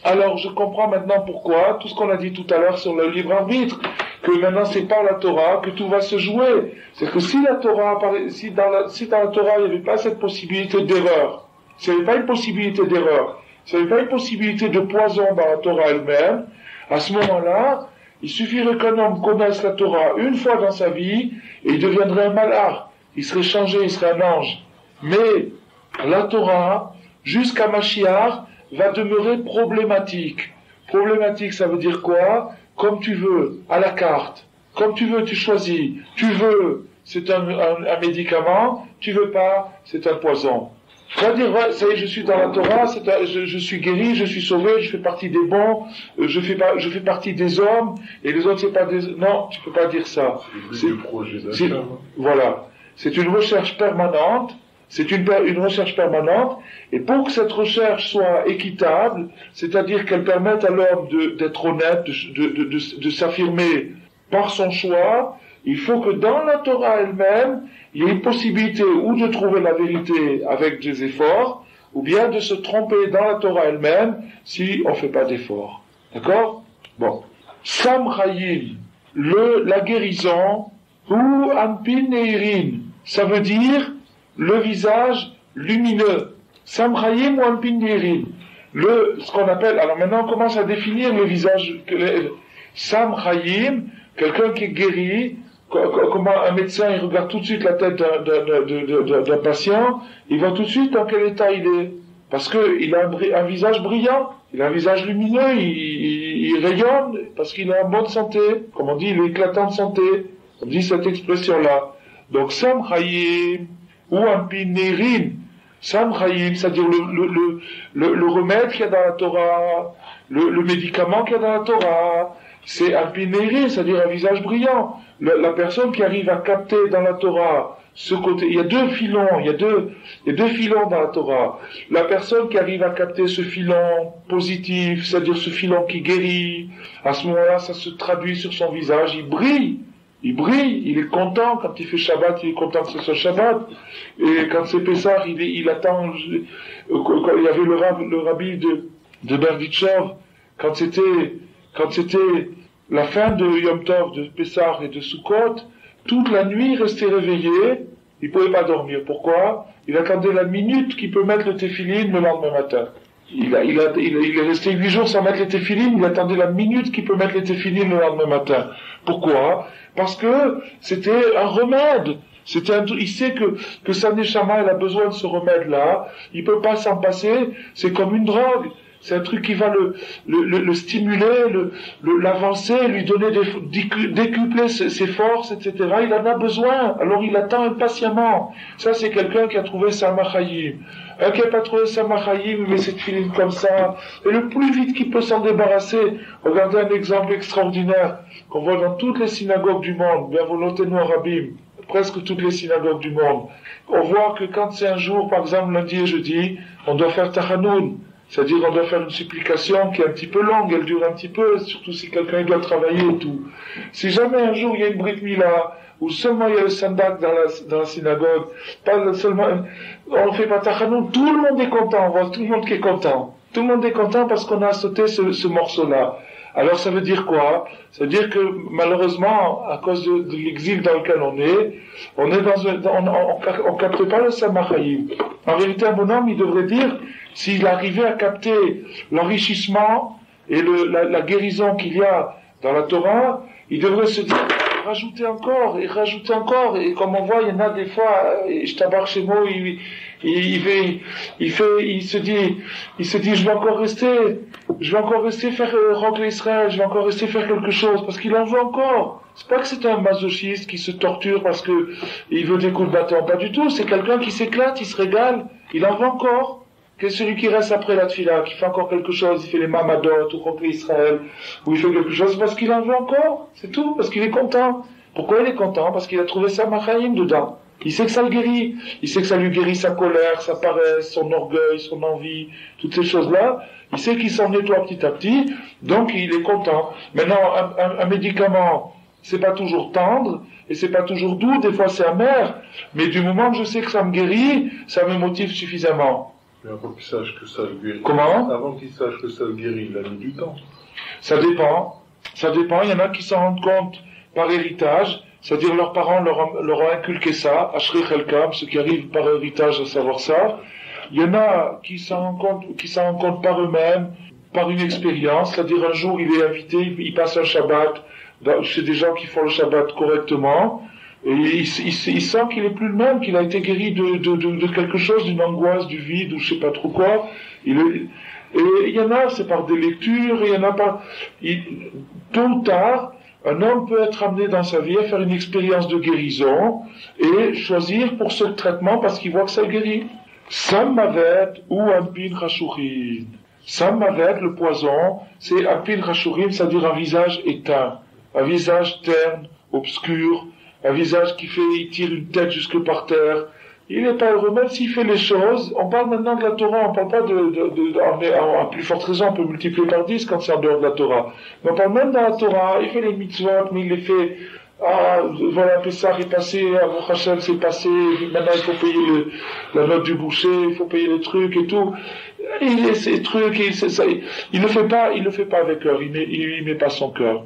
alors je comprends maintenant pourquoi, tout ce qu'on a dit tout à l'heure sur le livre arbitre, que maintenant c'est par la Torah que tout va se jouer. C'est que si dans la Torah il n'y avait pas cette possibilité d'erreur, s'il n'y avait pas une possibilité d'erreur, s'il n'y avait pas une possibilité de poison dans la Torah elle-même, à ce moment-là, il suffirait qu'un homme connaisse la Torah une fois dans sa vie, et il deviendrait un malach, il serait changé, il serait un ange. Mais la Torah, jusqu'à Mashiach, va demeurer problématique. Problématique, ça veut dire quoi? Comme tu veux, à la carte. Comme tu veux, tu choisis. Tu veux, c'est un médicament. Tu veux pas, c'est un poison. C'est-à-dire, ouais, ça y est, je suis dans la Torah, je suis guéri, je suis sauvé, je fais partie des bons, je fais partie des hommes, et les autres, c'est pas des... Non, tu peux pas dire ça. Voilà. C'est une recherche permanente. C'est une recherche permanente, et pour que cette recherche soit équitable, c'est-à-dire qu'elle permette à l'homme d'être honnête, de s'affirmer par son choix, il faut que dans la Torah elle-même, il y ait une possibilité ou de trouver la vérité avec des efforts, ou bien de se tromper dans la Torah elle-même si on fait pas d'efforts. D'accord? Bon. Sam Chayim, la guérison, ou Ampin Neirin, ça veut dire le visage lumineux. Sam Chayim ou Ampin Neirin. Ce qu'on appelle, alors maintenant on commence à définir le visage. Sam Chayim, quelqu'un qui est guéri, comment un médecin il regarde tout de suite la tête d'un patient, il voit tout de suite dans quel état il est. Parce que il a un visage brillant, il a un visage lumineux, il rayonne, parce qu'il est en bonne santé. Comme on dit, il est éclatant de santé. On dit cette expression-là. Donc Sam Chayim ou Ampin Neirin, Sam Chaim, c'est-à-dire le remède qu'il y a dans la Torah, le médicament qu'il y a dans la Torah, c'est un pinéré, c'est-à-dire un visage brillant. La personne qui arrive à capter dans la Torah ce côté, il y a deux filons, il y a deux filons dans la Torah. La personne qui arrive à capter ce filon positif, c'est-à-dire ce filon qui guérit, à ce moment-là, ça se traduit sur son visage, il brille, il est content, quand il fait Shabbat, il est content que ce soit Shabbat, et quand c'est Pessah, il attend, quand il y avait le rabbi de Berdichov, quand c'était la fin de Yom Tov, de Pessah et de Sukkot, toute la nuit, il restait réveillé, il pouvait pas dormir. Pourquoi? Il attendait la minute qu'il peut mettre le téphilin le lendemain matin. Il est resté 8 jours sans mettre les téphilin, il attendait la minute qu'il peut mettre les téphilin le lendemain matin. Pourquoi? Parce que c'était un remède. Il sait que sa neshama, elle a besoin de ce remède-là. Il peut pas s'en passer. C'est comme une drogue. C'est un truc qui va le stimuler, l'avancer, lui donner décupler ses forces, etc. Il en a besoin. Alors il attend impatiemment. Ça, c'est quelqu'un qui a trouvé sa machayim. Un qui n'a pas trouvé sa machayim, mais cette filine comme ça. Et le plus vite qu'il peut s'en débarrasser. Regardez un exemple extraordinaire qu'on voit dans toutes les synagogues du monde. Bien volonté nous Arabim. Presque toutes les synagogues du monde. On voit que quand c'est un jour, par exemple lundi et jeudi, on doit faire tachanoun. C'est-à-dire on doit faire une supplication qui est un petit peu longue, elle dure un petit peu, surtout si quelqu'un doit travailler et tout. Si jamais un jour il y a une brit mila, ou seulement il y a le sandak dans la synagogue, pas seulement, on fait pas tachanoun, tout le monde est content, on voit tout le monde qui est content. Tout le monde est content parce qu'on a sauté ce morceau-là. Alors ça veut dire quoi? Ça veut dire que malheureusement, à cause de l'exil dans lequel on est on capte pas le Samachayim. En réalité, un bonhomme, il devrait dire, s'il arrivait à capter l'enrichissement et la guérison qu'il y a dans la Torah, il devrait se dire, rajouter encore, et comme on voit, il y en a des fois, je tabarre chez moi, il se dit, je vais encore rester faire rentrer Israël, je vais encore rester faire quelque chose, parce qu'il en veut encore. C'est pas que c'est un masochiste qui se torture parce que il veut des coups de bâton, pas du tout, c'est quelqu'un qui s'éclate, il se régale, il en veut encore. Que celui qui reste après la tfila, qui fait encore quelque chose, il fait les mamadot, ou rentrer Israël, ou il fait quelque chose, parce qu'il en veut encore, c'est tout, parce qu'il est content. Pourquoi il est content? Parce qu'il a trouvé sa machaïm dedans. Il sait que ça le guérit. Il sait que ça lui guérit sa colère, sa paresse, son orgueil, son envie, toutes ces choses-là. Il sait qu'il s'en nettoie petit à petit, donc il est content. Maintenant, un médicament, c'est pas toujours tendre, et c'est pas toujours doux, des fois c'est amer, mais du moment que je sais que ça me guérit, ça me motive suffisamment. Mais avant qu'il sache que ça le guérit. Comment? Avant qu'il sache que ça le guérit, il a mis du temps. Ça dépend. Il y en a qui s'en rendent compte par héritage, c'est-à-dire leurs parents leur ont inculqué ça, Ashri Chelkam, ceux qui arrivent par héritage à savoir ça. Il y en a qui s'en rendent compte par eux-mêmes, par une expérience, c'est-à-dire un jour il est invité, il passe un Shabbat chez des gens qui font le Shabbat correctement, et il sent qu'il est plus le même, qu'il a été guéri de quelque chose, d'une angoisse, du vide, ou je sais pas trop quoi. Et il y en a, c'est par des lectures, et il y en a par, tôt ou tard, un homme peut être amené dans sa vie à faire une expérience de guérison, et choisir pour ce traitement parce qu'il voit que ça le guérit. Sam Mavet ou Ampin Rashurin. Sam Mavet, le poison, c'est Ampin Rashurin, c'est-à-dire un visage éteint, un visage terne, obscur, un visage il tire une tête jusque par terre. Il n'est pas heureux, même s'il fait les choses. On parle maintenant de la Torah, on parle pas à plus forte raison, on peut multiplier par 10 quand c'est en dehors de la Torah. Mais on parle même dans la Torah, il fait les mitzvot, mais il les fait, voilà, Pessah est passé, Avrou Hashem c'est passé, maintenant il faut payer la note du boucher, il faut payer les trucs et tout. Ces trucs, il le fait pas avec cœur, il met pas son cœur.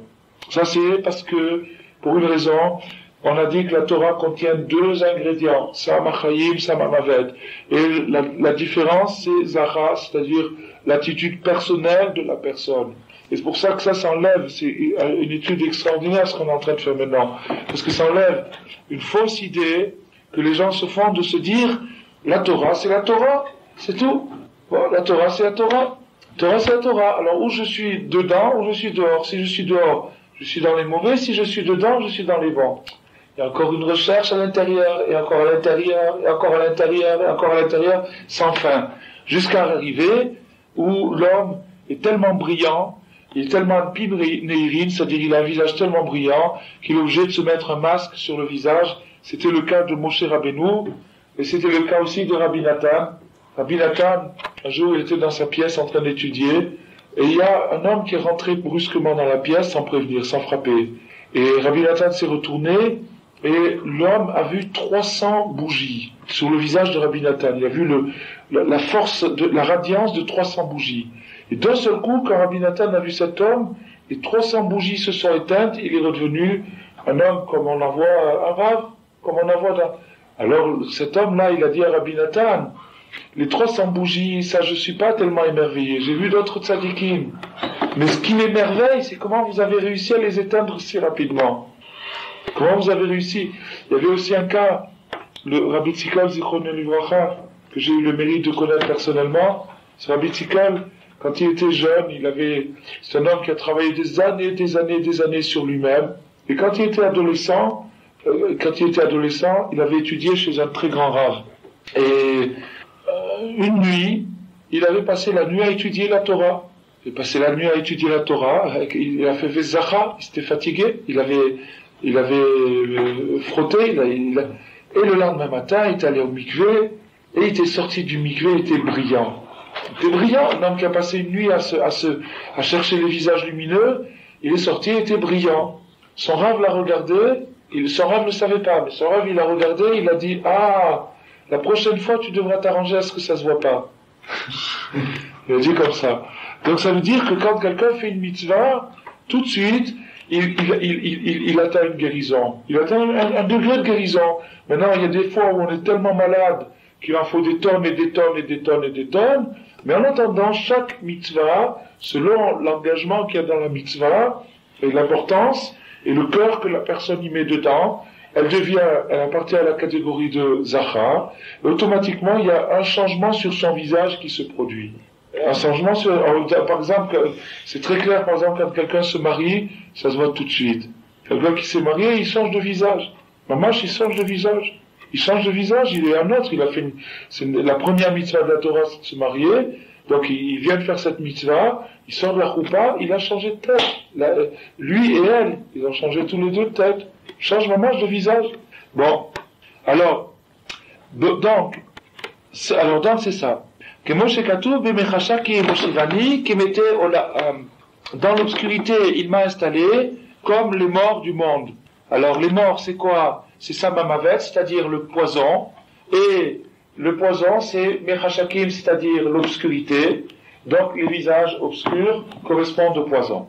Ça c'est parce que, pour une raison, on a dit que la Torah contient 2 ingrédients, Samachayim, Samamavet. Et la différence, c'est Zara, c'est-à-dire l'attitude personnelle de la personne. Et c'est pour ça que ça s'enlève, c'est une étude extraordinaire ce qu'on est en train de faire maintenant. Parce que ça enlève une fausse idée que les gens se font de se dire, la Torah, c'est la Torah, c'est tout. Bon, la Torah, c'est la Torah. La Torah, c'est la Torah. Alors, où je suis dedans, ou je suis dehors. Si je suis dehors, je suis dans les mauvais. Si je suis dedans, je suis dans les bons. Il y a encore une recherche à l'intérieur, et encore à l'intérieur, et encore à l'intérieur, et encore à l'intérieur, sans fin. Jusqu'à arriver où l'homme est tellement brillant, il est tellement pin neirine, c'est-à-dire il a un visage tellement brillant qu'il est obligé de se mettre un masque sur le visage. C'était le cas de Moshe Rabbeinu, et c'était le cas aussi de Rabbi Nathan. Rabbi Nathan, un jour, il était dans sa pièce en train d'étudier, et il y a un homme qui est rentré brusquement dans la pièce sans prévenir, sans frapper. Et Rabbi Nathan s'est retourné, et l'homme a vu 300 bougies sur le visage de Rabbi Nathan. Il a vu la force, la radiance de 300 bougies. Et d'un seul coup, quand Rabbi Nathan a vu cet homme, les 300 bougies se sont éteintes, il est redevenu un homme comme on en voit un rave, comme on en voit dans... Alors cet homme-là, il a dit à Rabbi Nathan, les 300 bougies, ça je suis pas tellement émerveillé, j'ai vu d'autres tzadikim. Mais ce qui m'émerveille, c'est comment vous avez réussi à les éteindre si rapidement. Comment vous avez réussi? Il y avait aussi un cas, le Rabbi Tzikol Zichrono Livracha, que j'ai eu le mérite de connaître personnellement. Ce Rabbi Tzikol, quand il était jeune, c'est un homme qui a travaillé des années sur lui-même. Et quand il était adolescent, il avait étudié chez un très grand rave. Et une nuit, il avait passé la nuit à étudier la Torah. Il a passé la nuit à étudier la Torah. Il a fait Vezacha, il s'était fatigué. Il avait frotté. Et le lendemain matin, il est allé au mikvé. Et il était sorti du mikvé, il était brillant. Il était brillant. Un homme qui a passé une nuit à chercher les visages lumineux, il est sorti, il était brillant. Son rave l'a regardé. Son rave ne savait pas, mais son rave, il l'a regardé, il a dit, la prochaine fois, tu devras t'arranger à ce que ça se voit pas. Il a dit comme ça. Donc ça veut dire que quand quelqu'un fait une mitzvah, tout de suite, il atteint une guérison. Il atteint un degré de guérison. Maintenant, il y a des fois où on est tellement malade qu'il en faut des tonnes et des tonnes et des tonnes et des tonnes. Mais en attendant, chaque mitzvah, selon l'engagement qu'il y a dans la mitzvah, et l'importance, et le cœur que la personne y met dedans, elle appartient à la catégorie de Zachar, et automatiquement, il y a un changement sur son visage qui se produit. Un changement par exemple, c'est très clair, par exemple, quand quelqu'un se marie, ça se voit tout de suite. Quelqu'un qui s'est marié, il change de visage. Maman, il change de visage. Il change de visage, il est un autre, c'est la première mitzvah de la Torah, c'est de se marier, donc il vient de faire cette mitzvah, il sort de la choupa, il a changé de tête. Lui et elle, ils ont changé tous les deux de tête. Changement de visage. Bon. Alors, donc, c'est ça. Que Moshe Katou, Bemechacha qui est Moshivani, qui mettait dans l'obscurité, il m'a installé comme les morts du monde. Alors, les morts, c'est quoi? C'est Samamavet, c'est-à-dire le poison. Et le poison, c'est Mechachakim, c'est-à-dire l'obscurité. Donc, les visages obscurs correspondent au poison.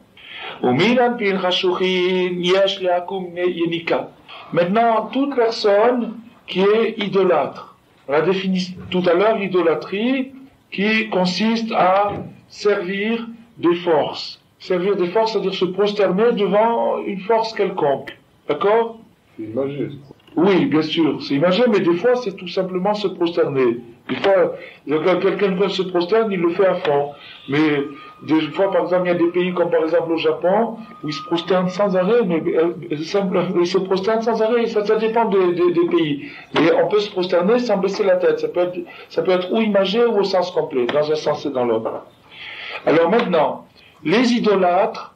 Maintenant, toute personne qui est idolâtre. On a défini tout à l'heure l'idolâtrie qui consiste à servir des forces. Servir des forces, c'est-à-dire se prosterner devant une force quelconque. D'accord? C'est imagé. Oui, bien sûr, c'est imagé, mais des fois, c'est tout simplement se prosterner. Des fois, quand quelqu'un se prosterne, il le fait à fond. Mais des fois, par exemple, il y a des pays comme par exemple au Japon, où ils se prosternent sans arrêt, mais ils se prosternent sans arrêt, ça dépend des pays. Mais on peut se prosterner sans baisser la tête. Ça peut être ou imagé ou au sens complet, dans un sens et dans l'autre. Alors maintenant, les idolâtres,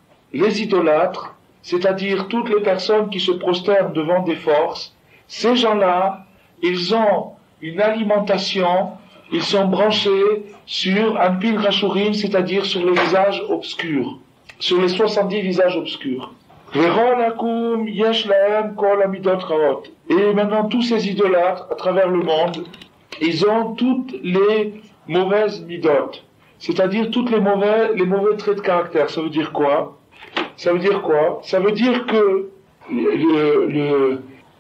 c'est-à-dire toutes les personnes qui se prosternent devant des forces, ces gens-là, ils ont une alimentation, ils sont branchés sur un pile rashurim, c'est-à-dire sur les visages obscurs, sur les 70 visages obscurs. Et maintenant, tous ces idolâtres, à travers le monde, ils ont toutes les mauvaises midot, c'est-à-dire toutes les mauvais traits de caractère. Ça veut dire quoi? Ça veut dire que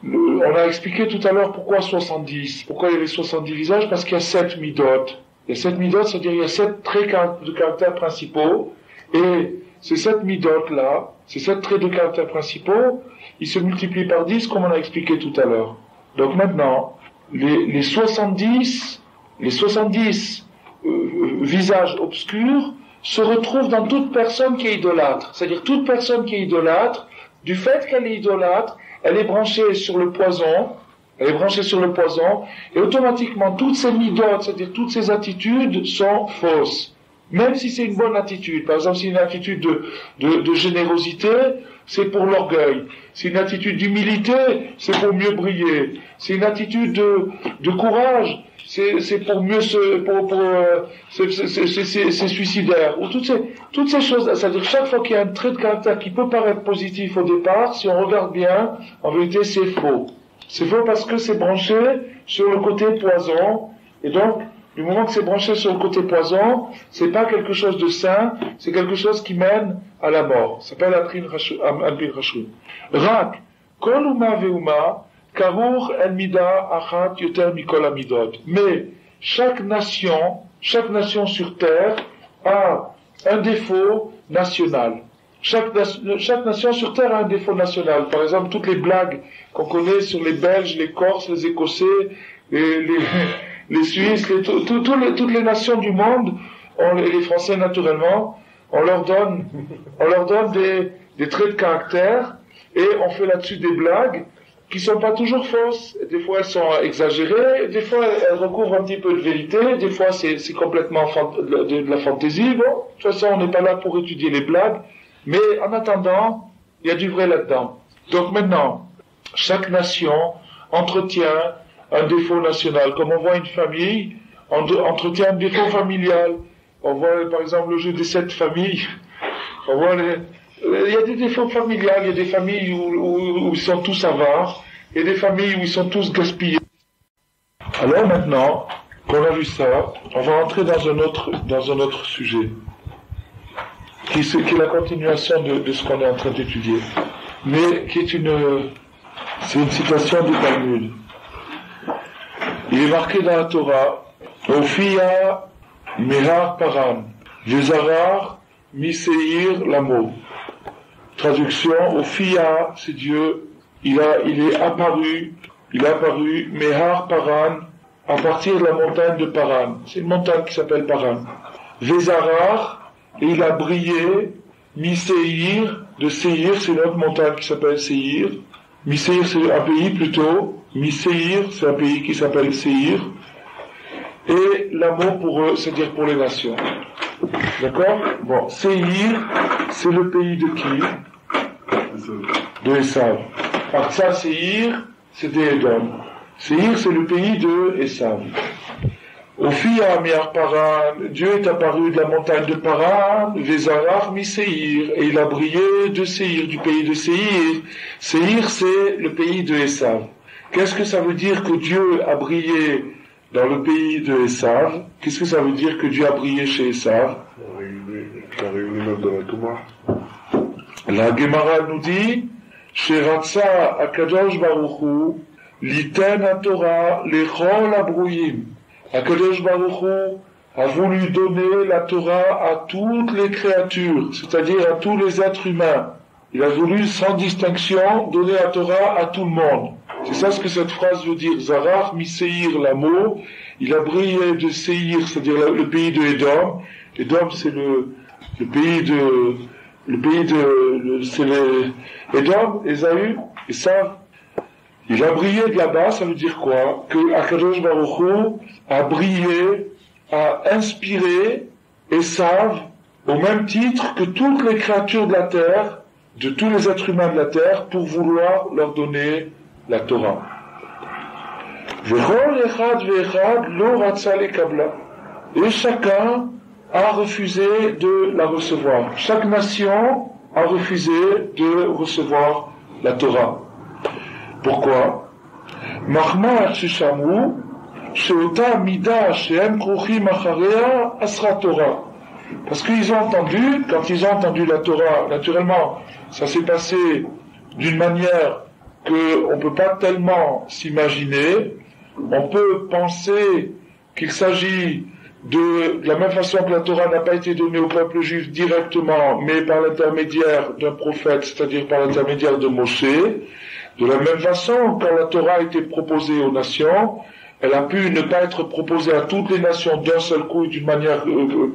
on a expliqué tout à l'heure pourquoi 70. Pourquoi il y avait 70 visages? Parce qu'il y a 7 midot. Il y a 7 midot, c'est-à-dire il y a 7 traits de caractère principaux. Et ces 7 midot-là, ces 7 traits de caractère principaux, ils se multiplient par 10 comme on a expliqué tout à l'heure. Donc maintenant, les 70 visages obscurs se retrouvent dans toute personne qui est idolâtre. C'est-à-dire toute personne qui est idolâtre du fait qu'elle est idolâtre, elle est branchée sur le poison, et automatiquement toutes ces midotes, c'est-à-dire toutes ces attitudes sont fausses. Même si c'est une bonne attitude, par exemple, c'est une attitude de générosité, c'est pour l'orgueil. C'est une attitude d'humilité, c'est pour mieux briller. C'est une attitude de courage, c'est pour mieux c'est suicidaire. Ou toutes ces choses, c'est-à-dire chaque fois qu'il y a un trait de caractère qui peut paraître positif au départ, si on regarde bien, en vérité c'est faux. C'est faux parce que c'est branché sur le côté poison, et donc, du moment que c'est branché sur le côté poison, c'est pas quelque chose de sain, c'est quelque chose qui mène à la mort. Ça s'appelle Albin Rashou. Rak, kol uma veuma, karur el mida achat yoter mikol amidot. Mais chaque nation sur terre a un défaut national. Chaque nation sur terre a un défaut national. Par exemple, toutes les blagues qu'on connaît sur les Belges, les Corses, les Écossais, les Suisses, toutes les nations du monde, et les Français naturellement, on leur donne des traits de caractère, et on fait là-dessus des blagues qui sont pas toujours fausses. Des fois elles sont exagérées, des fois elles recouvrent un petit peu de vérité, des fois c'est complètement de la fantaisie. Bon, de toute façon on n'est pas là pour étudier les blagues, mais en attendant, il y a du vrai là-dedans. Donc maintenant, chaque nation entretient un défaut national. Comme on voit une famille, on entretient un défaut familial. On voit par exemple le jeu des 7 familles. On voit il y a des défauts familiales, il y a des familles où ils sont tous avares, il y a des familles où ils sont tous gaspillés. Alors maintenant qu'on a vu ça, on va entrer dans un autre sujet, qui est la continuation de ce qu'on est en train d'étudier, mais qui est c'est une citation du Talmud. Il est marqué dans la Torah, Ophia Mehar Paran, Vezarar Miseir Lamo. Traduction, Ophia, c'est Dieu, il est apparu, Mehar Paran, à partir de la montagne de Paran. C'est une montagne qui s'appelle Paran. Vezarar, et il a brillé, Miseir, de Seir, c'est une autre montagne qui s'appelle Seir. Miseir, c'est un pays plutôt. Miseir, c'est un pays qui s'appelle Seir. Et l'amour pour eux, c'est-à-dire pour les nations. D'accord? Bon, Seir, c'est le pays de qui? De Esav. Artsa Seir, c'est des Edom. Seir, c'est le pays de Esav. Ophia Miar Paran, Dieu est apparu de la montagne de Paran, Vezarach mi Seir, et il a brillé de Seir, du pays de Seir. Seir, c'est le pays de Esav. Qu'est-ce que ça veut dire que Dieu a brillé dans le pays de Esav? Qu'est-ce que ça veut dire que Dieu a brillé chez Esav? La réunion de la Touma. La Gemara nous dit, Sheratsa Akadosh Baruch Hu, Liten HaTorah, Lechol Abrouim. Akadosh Baruch Hu a voulu donner la Torah à toutes les créatures, c'est-à-dire à tous les êtres humains. Il a voulu, sans distinction, donner la Torah à tout le monde. C'est ça ce que cette phrase veut dire. Zarach mi Seir Lamo, il a brillé de Seir, c'est-à-dire le pays de Edom. Edom, c'est le pays c'est Edom, Ésaü, Esav. Il a brillé de là-bas, ça veut dire quoi? Que Akadosh Baruch Hu a brillé, a inspiré Esav au même titre que toutes les créatures de la terre, de tous les êtres humains de la terre, pour vouloir leur donner la Torah. Et chacun a refusé de la recevoir. Chaque nation a refusé de recevoir la Torah. Pourquoi? Mahma Shishamu, Sheota Mida Shem Kruchim Acharea Asra Torah. Parce qu'ils ont entendu, quand ils ont entendu la Torah, naturellement, ça s'est passé d'une manière qu'on ne peut pas tellement s'imaginer. On peut penser qu'il s'agit de la même façon que la Torah n'a pas été donnée au peuple juif directement, mais par l'intermédiaire d'un prophète, c'est-à-dire par l'intermédiaire de Moshe. De la même façon, quand la Torah a été proposée aux nations, elle a pu ne pas être proposée à toutes les nations d'un seul coup et d'une manière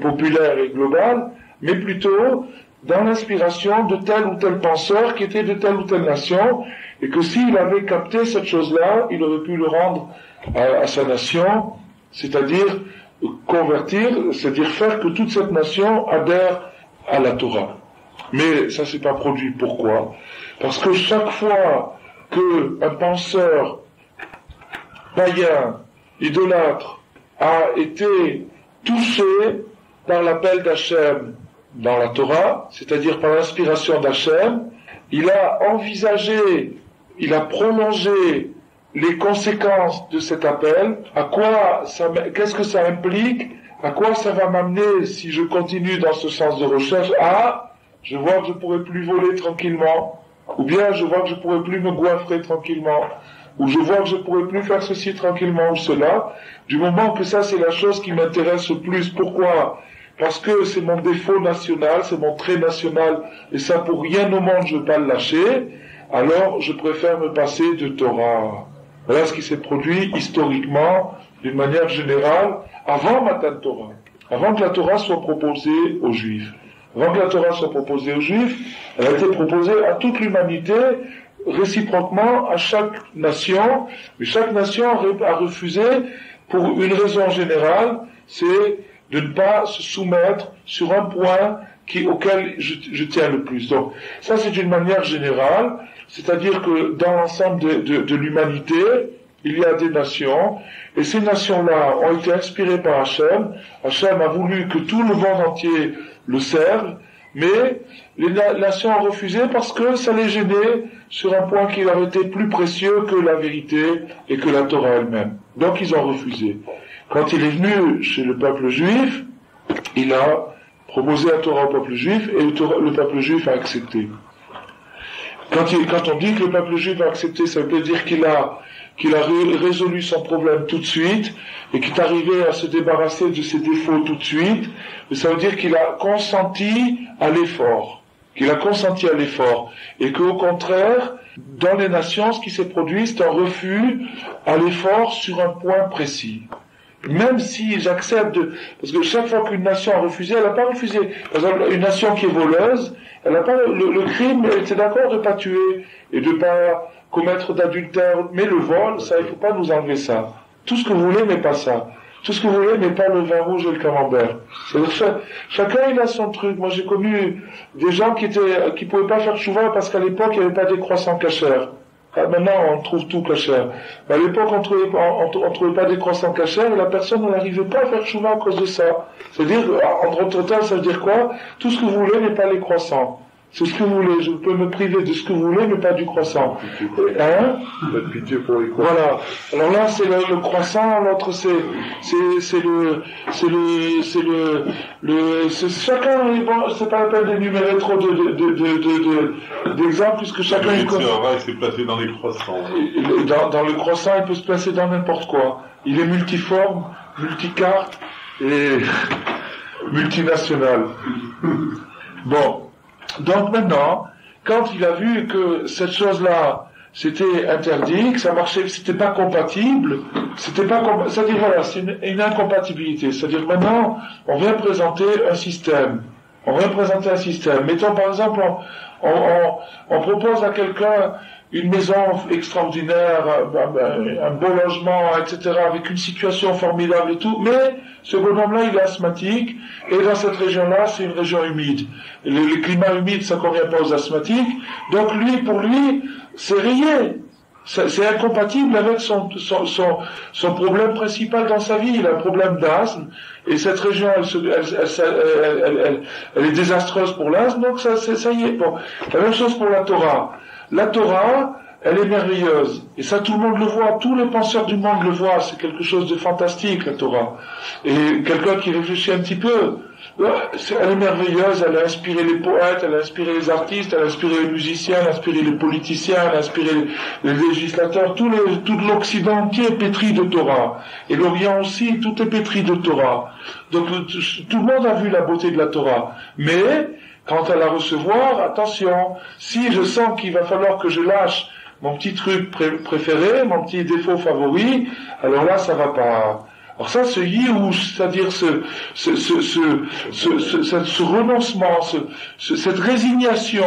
populaire et globale, mais plutôt dans l'inspiration de tel ou tel penseur qui était de telle ou telle nation, et que s'il avait capté cette chose-là, il aurait pu le rendre à sa nation, c'est-à-dire convertir, c'est-à-dire faire que toute cette nation adhère à la Torah. Mais ça s'est pas produit. Pourquoi? Parce que chaque fois qu'un penseur païen, idolâtre, a été touché par l'appel d'Hachem dans la Torah, c'est-à-dire par l'inspiration d'Hachem, il a envisagé, il a prolongé les conséquences de cet appel, qu'est-ce que ça implique, à quoi ça va m'amener si je continue dans ce sens de recherche. Je vois que je pourrais plus voler tranquillement, ou bien je vois que je pourrais plus me goinfrer tranquillement, ou je vois que je pourrais plus faire ceci tranquillement ou cela. Du moment que ça c'est la chose qui m'intéresse le plus. Pourquoi? Parce que c'est mon défaut national, c'est mon trait national, et ça pour rien au monde je ne veux pas le lâcher, alors je préfère me passer de Torah. Voilà ce qui s'est produit historiquement, d'une manière générale, avant Matan Torah, avant que la Torah soit proposée aux Juifs. Avant que la Torah soit proposée aux Juifs, elle a été proposée à toute l'humanité, réciproquement à chaque nation, mais chaque nation a refusé pour une raison générale, c'est de ne pas se soumettre sur un point auquel je tiens le plus. Donc, ça c'est une manière générale, c'est-à-dire que dans l'ensemble de l'humanité, il y a des nations, et ces nations-là ont été inspirées par Hachem. Hachem a voulu que tout le monde entier le serve, mais les nations ont refusé parce que ça les gênait sur un point qui leur était plus précieux que la vérité et que la Torah elle-même. Donc ils ont refusé. Quand il est venu chez le peuple juif, il a proposé la Torah au peuple juif et le peuple juif a accepté. Quand on dit que le peuple juif a accepté, ça veut dire qu'il a résolu son problème tout de suite et qu'il est arrivé à se débarrasser de ses défauts tout de suite. Mais ça veut dire qu'il a consenti à l'effort. Et qu'au contraire, dans les nations, ce qui s'est produit, c'est un refus à l'effort sur un point précis. Même si j'accepte parce que chaque fois qu'une nation a refusé, elle n'a pas refusé. Par exemple, une nation qui est voleuse, elle n'a pas le crime, elle était d'accord de pas tuer et de pas commettre d'adultère, mais le vol, ça, il faut pas nous enlever ça. Tout ce que vous voulez n'est pas ça. Tout ce que vous voulez n'est pas le vin rouge et le camembert. C'est-à-dire, chacun il a son truc. Moi j'ai connu des gens qui pouvaient pas faire chouva parce qu'à l'époque il n'y avait pas des croissants cachers. Maintenant on trouve tout cacher. Mais à l'époque on trouvait pas des croissants cachers et la personne n'arrivait pas à faire chouva à cause de ça. C'est-à-dire, en total ça veut dire quoi? Tout ce que vous voulez n'est pas les croissants. C'est ce que vous voulez, je peux me priver de ce que vous voulez, mais pas du croissant. Faites pitié pour les croissants. Voilà. Alors là, c'est le croissant, l'autre c'est chacun, bon, c'est pas la peine d'énumérer trop d'exemples, puisque chacun il s'est placé dans les croissants. Dans le croissant, il peut se placer dans n'importe quoi. Il est multiforme, multicarte et multinational. Bon. Donc maintenant, quand il a vu que cette chose-là, c'était interdit, que ça marchait, c'était pas compatible, c'est-à-dire voilà, c'est une incompatibilité. C'est-à-dire maintenant, on vient présenter un système. Mettons par exemple, on propose à quelqu'un une maison extraordinaire, un beau logement, etc., avec une situation formidable et tout, mais ce bonhomme-là, il est asthmatique, et dans cette région-là, c'est une région humide. Le climat humide, ça convient pas aux asthmatiques, donc pour lui, c'est rayé. C'est incompatible avec son problème principal dans sa vie. Il a un problème d'asthme, et cette région, elle est désastreuse pour l'asthme, donc ça y est. Bon. La même chose pour la Torah. La Torah, elle est merveilleuse. Et ça, tout le monde le voit. Tous les penseurs du monde le voient. C'est quelque chose de fantastique, la Torah. Et quelqu'un qui réfléchit un petit peu, elle est merveilleuse. Elle a inspiré les poètes, elle a inspiré les artistes, elle a inspiré les musiciens, elle a inspiré les politiciens, elle a inspiré les législateurs. Tout l'Occident entier est pétri de Torah. Et l'Orient aussi, tout est pétri de Torah. Donc, tout le monde a vu la beauté de la Torah. Mais, quant à la recevoir, attention, si je sens qu'il va falloir que je lâche mon petit truc préféré, mon petit défaut favori, alors là, ça va pas. Alors ça, ce yiouch, c'est-à-dire ce renoncement, cette résignation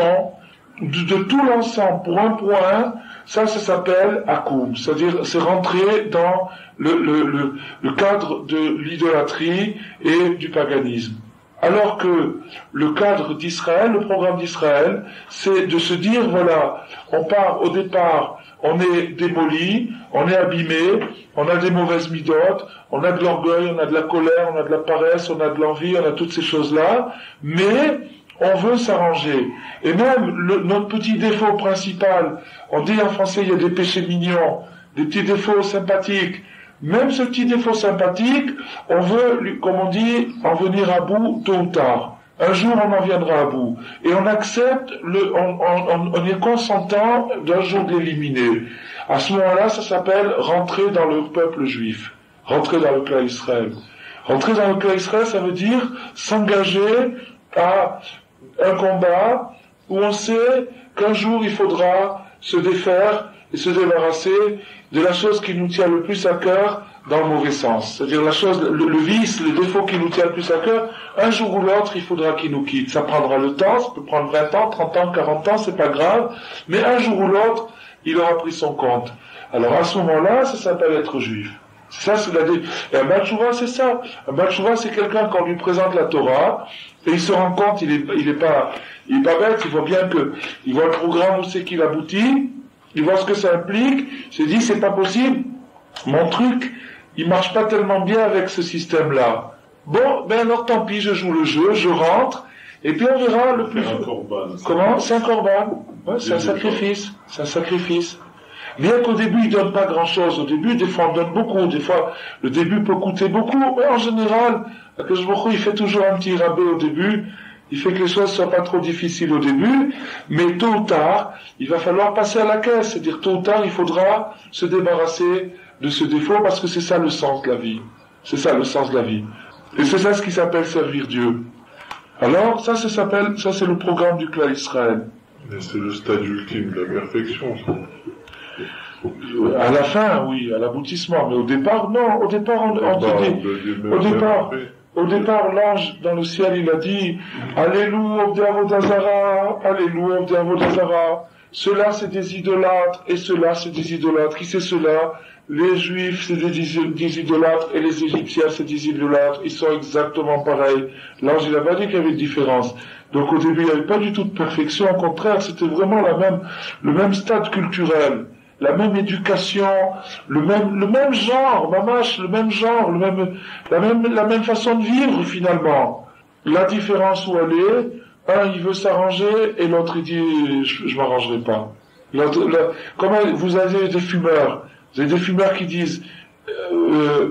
de tout l'ensemble pour un point, ça s'appelle akoum, c'est-à-dire c'est rentrer dans le cadre de l'idolâtrie et du paganisme. Alors que le cadre d'Israël, le programme d'Israël, c'est de se dire, voilà, on part au départ, on est démoli, on est abîmé, on a des mauvaises midotes, on a de l'orgueil, on a de la colère, on a de la paresse, on a de l'envie, on a toutes ces choses-là, mais on veut s'arranger. Et même notre petit défaut principal, on dit en français, il y a des péchés mignons, des petits défauts sympathiques. Même ce petit défaut sympathique, on veut, comme on dit, en venir à bout tôt ou tard. Un jour, on en viendra à bout. Et on accepte, on est consentant d'un jour de l'éliminer. À ce moment-là, ça s'appelle rentrer dans le peuple juif. Rentrer dans le clan Israël. Rentrer dans le clan Israël, ça veut dire s'engager à un combat où on sait qu'un jour, il faudra se défaire et se débarrasser de la chose qui nous tient le plus à cœur dans le mauvais sens. C'est-à-dire la chose, le vice, le défaut qui nous tient le plus à cœur, un jour ou l'autre, il faudra qu'il nous quitte. Ça prendra le temps, ça peut prendre 20 ans, 30 ans, 40 ans, c'est pas grave, mais un jour ou l'autre, il aura pris son compte. Alors à ce moment-là, ça s'appelle être juif. Ça, c'est et un Baal Tshuva, c'est ça. Un Baal Tshuva, c'est quelqu'un qu'on lui présente la Torah, et il se rend compte, il est pas bête, il voit bien il voit le programme où c'est qu'il aboutit, il voit ce que ça implique, il se dit, c'est pas possible, mon truc, il marche pas tellement bien avec ce système-là. Bon, ben alors tant pis, je joue le jeu, je rentre, et puis on verra le plus... C'est un corban. Comment? C'est un corban. Ouais, c'est un sacrifice. C'est un sacrifice. Bien qu'au début, il donne pas grand-chose. Au début, des fois, on donne beaucoup. Des fois, le début peut coûter beaucoup. Mais en général, Akadosh Baruch Hu, il fait toujours un petit rabais au début. Il fait que les choses soient pas trop difficiles au début. Mais tôt ou tard, il va falloir passer à la caisse. C'est-à-dire, tôt ou tard, il faudra se débarrasser de ce défaut parce que c'est ça le sens de la vie. C'est ça le sens de la vie. Et c'est ça ce qui s'appelle servir Dieu. Alors, ça c'est le programme du clan Israël. Et c'est le stade ultime de la perfection, ça. À la fin, oui, à l'aboutissement, mais au départ, non. Au départ, l'ange dans le ciel, il a dit, Alléluia, Ovdei Avodazara, Alléluia, Ovdei Avodazara. Ceux-là, c'est des idolâtres, et ceux-là, c'est des idolâtres. Qui c'est ceux-là? Les Juifs, c'est des idolâtres, et les Égyptiens, c'est des idolâtres. Ils sont exactement pareils. L'ange, il a pas dit qu'il y avait une différence. Donc au début, il n'y avait pas du tout de perfection. Au contraire, c'était vraiment le même stade culturel, la même éducation, le même genre, mamache, le même genre, la même façon de vivre finalement. La différence où elle est, un il veut s'arranger et l'autre il dit je m'arrangerai pas. Comment vous avez des fumeurs, qui disent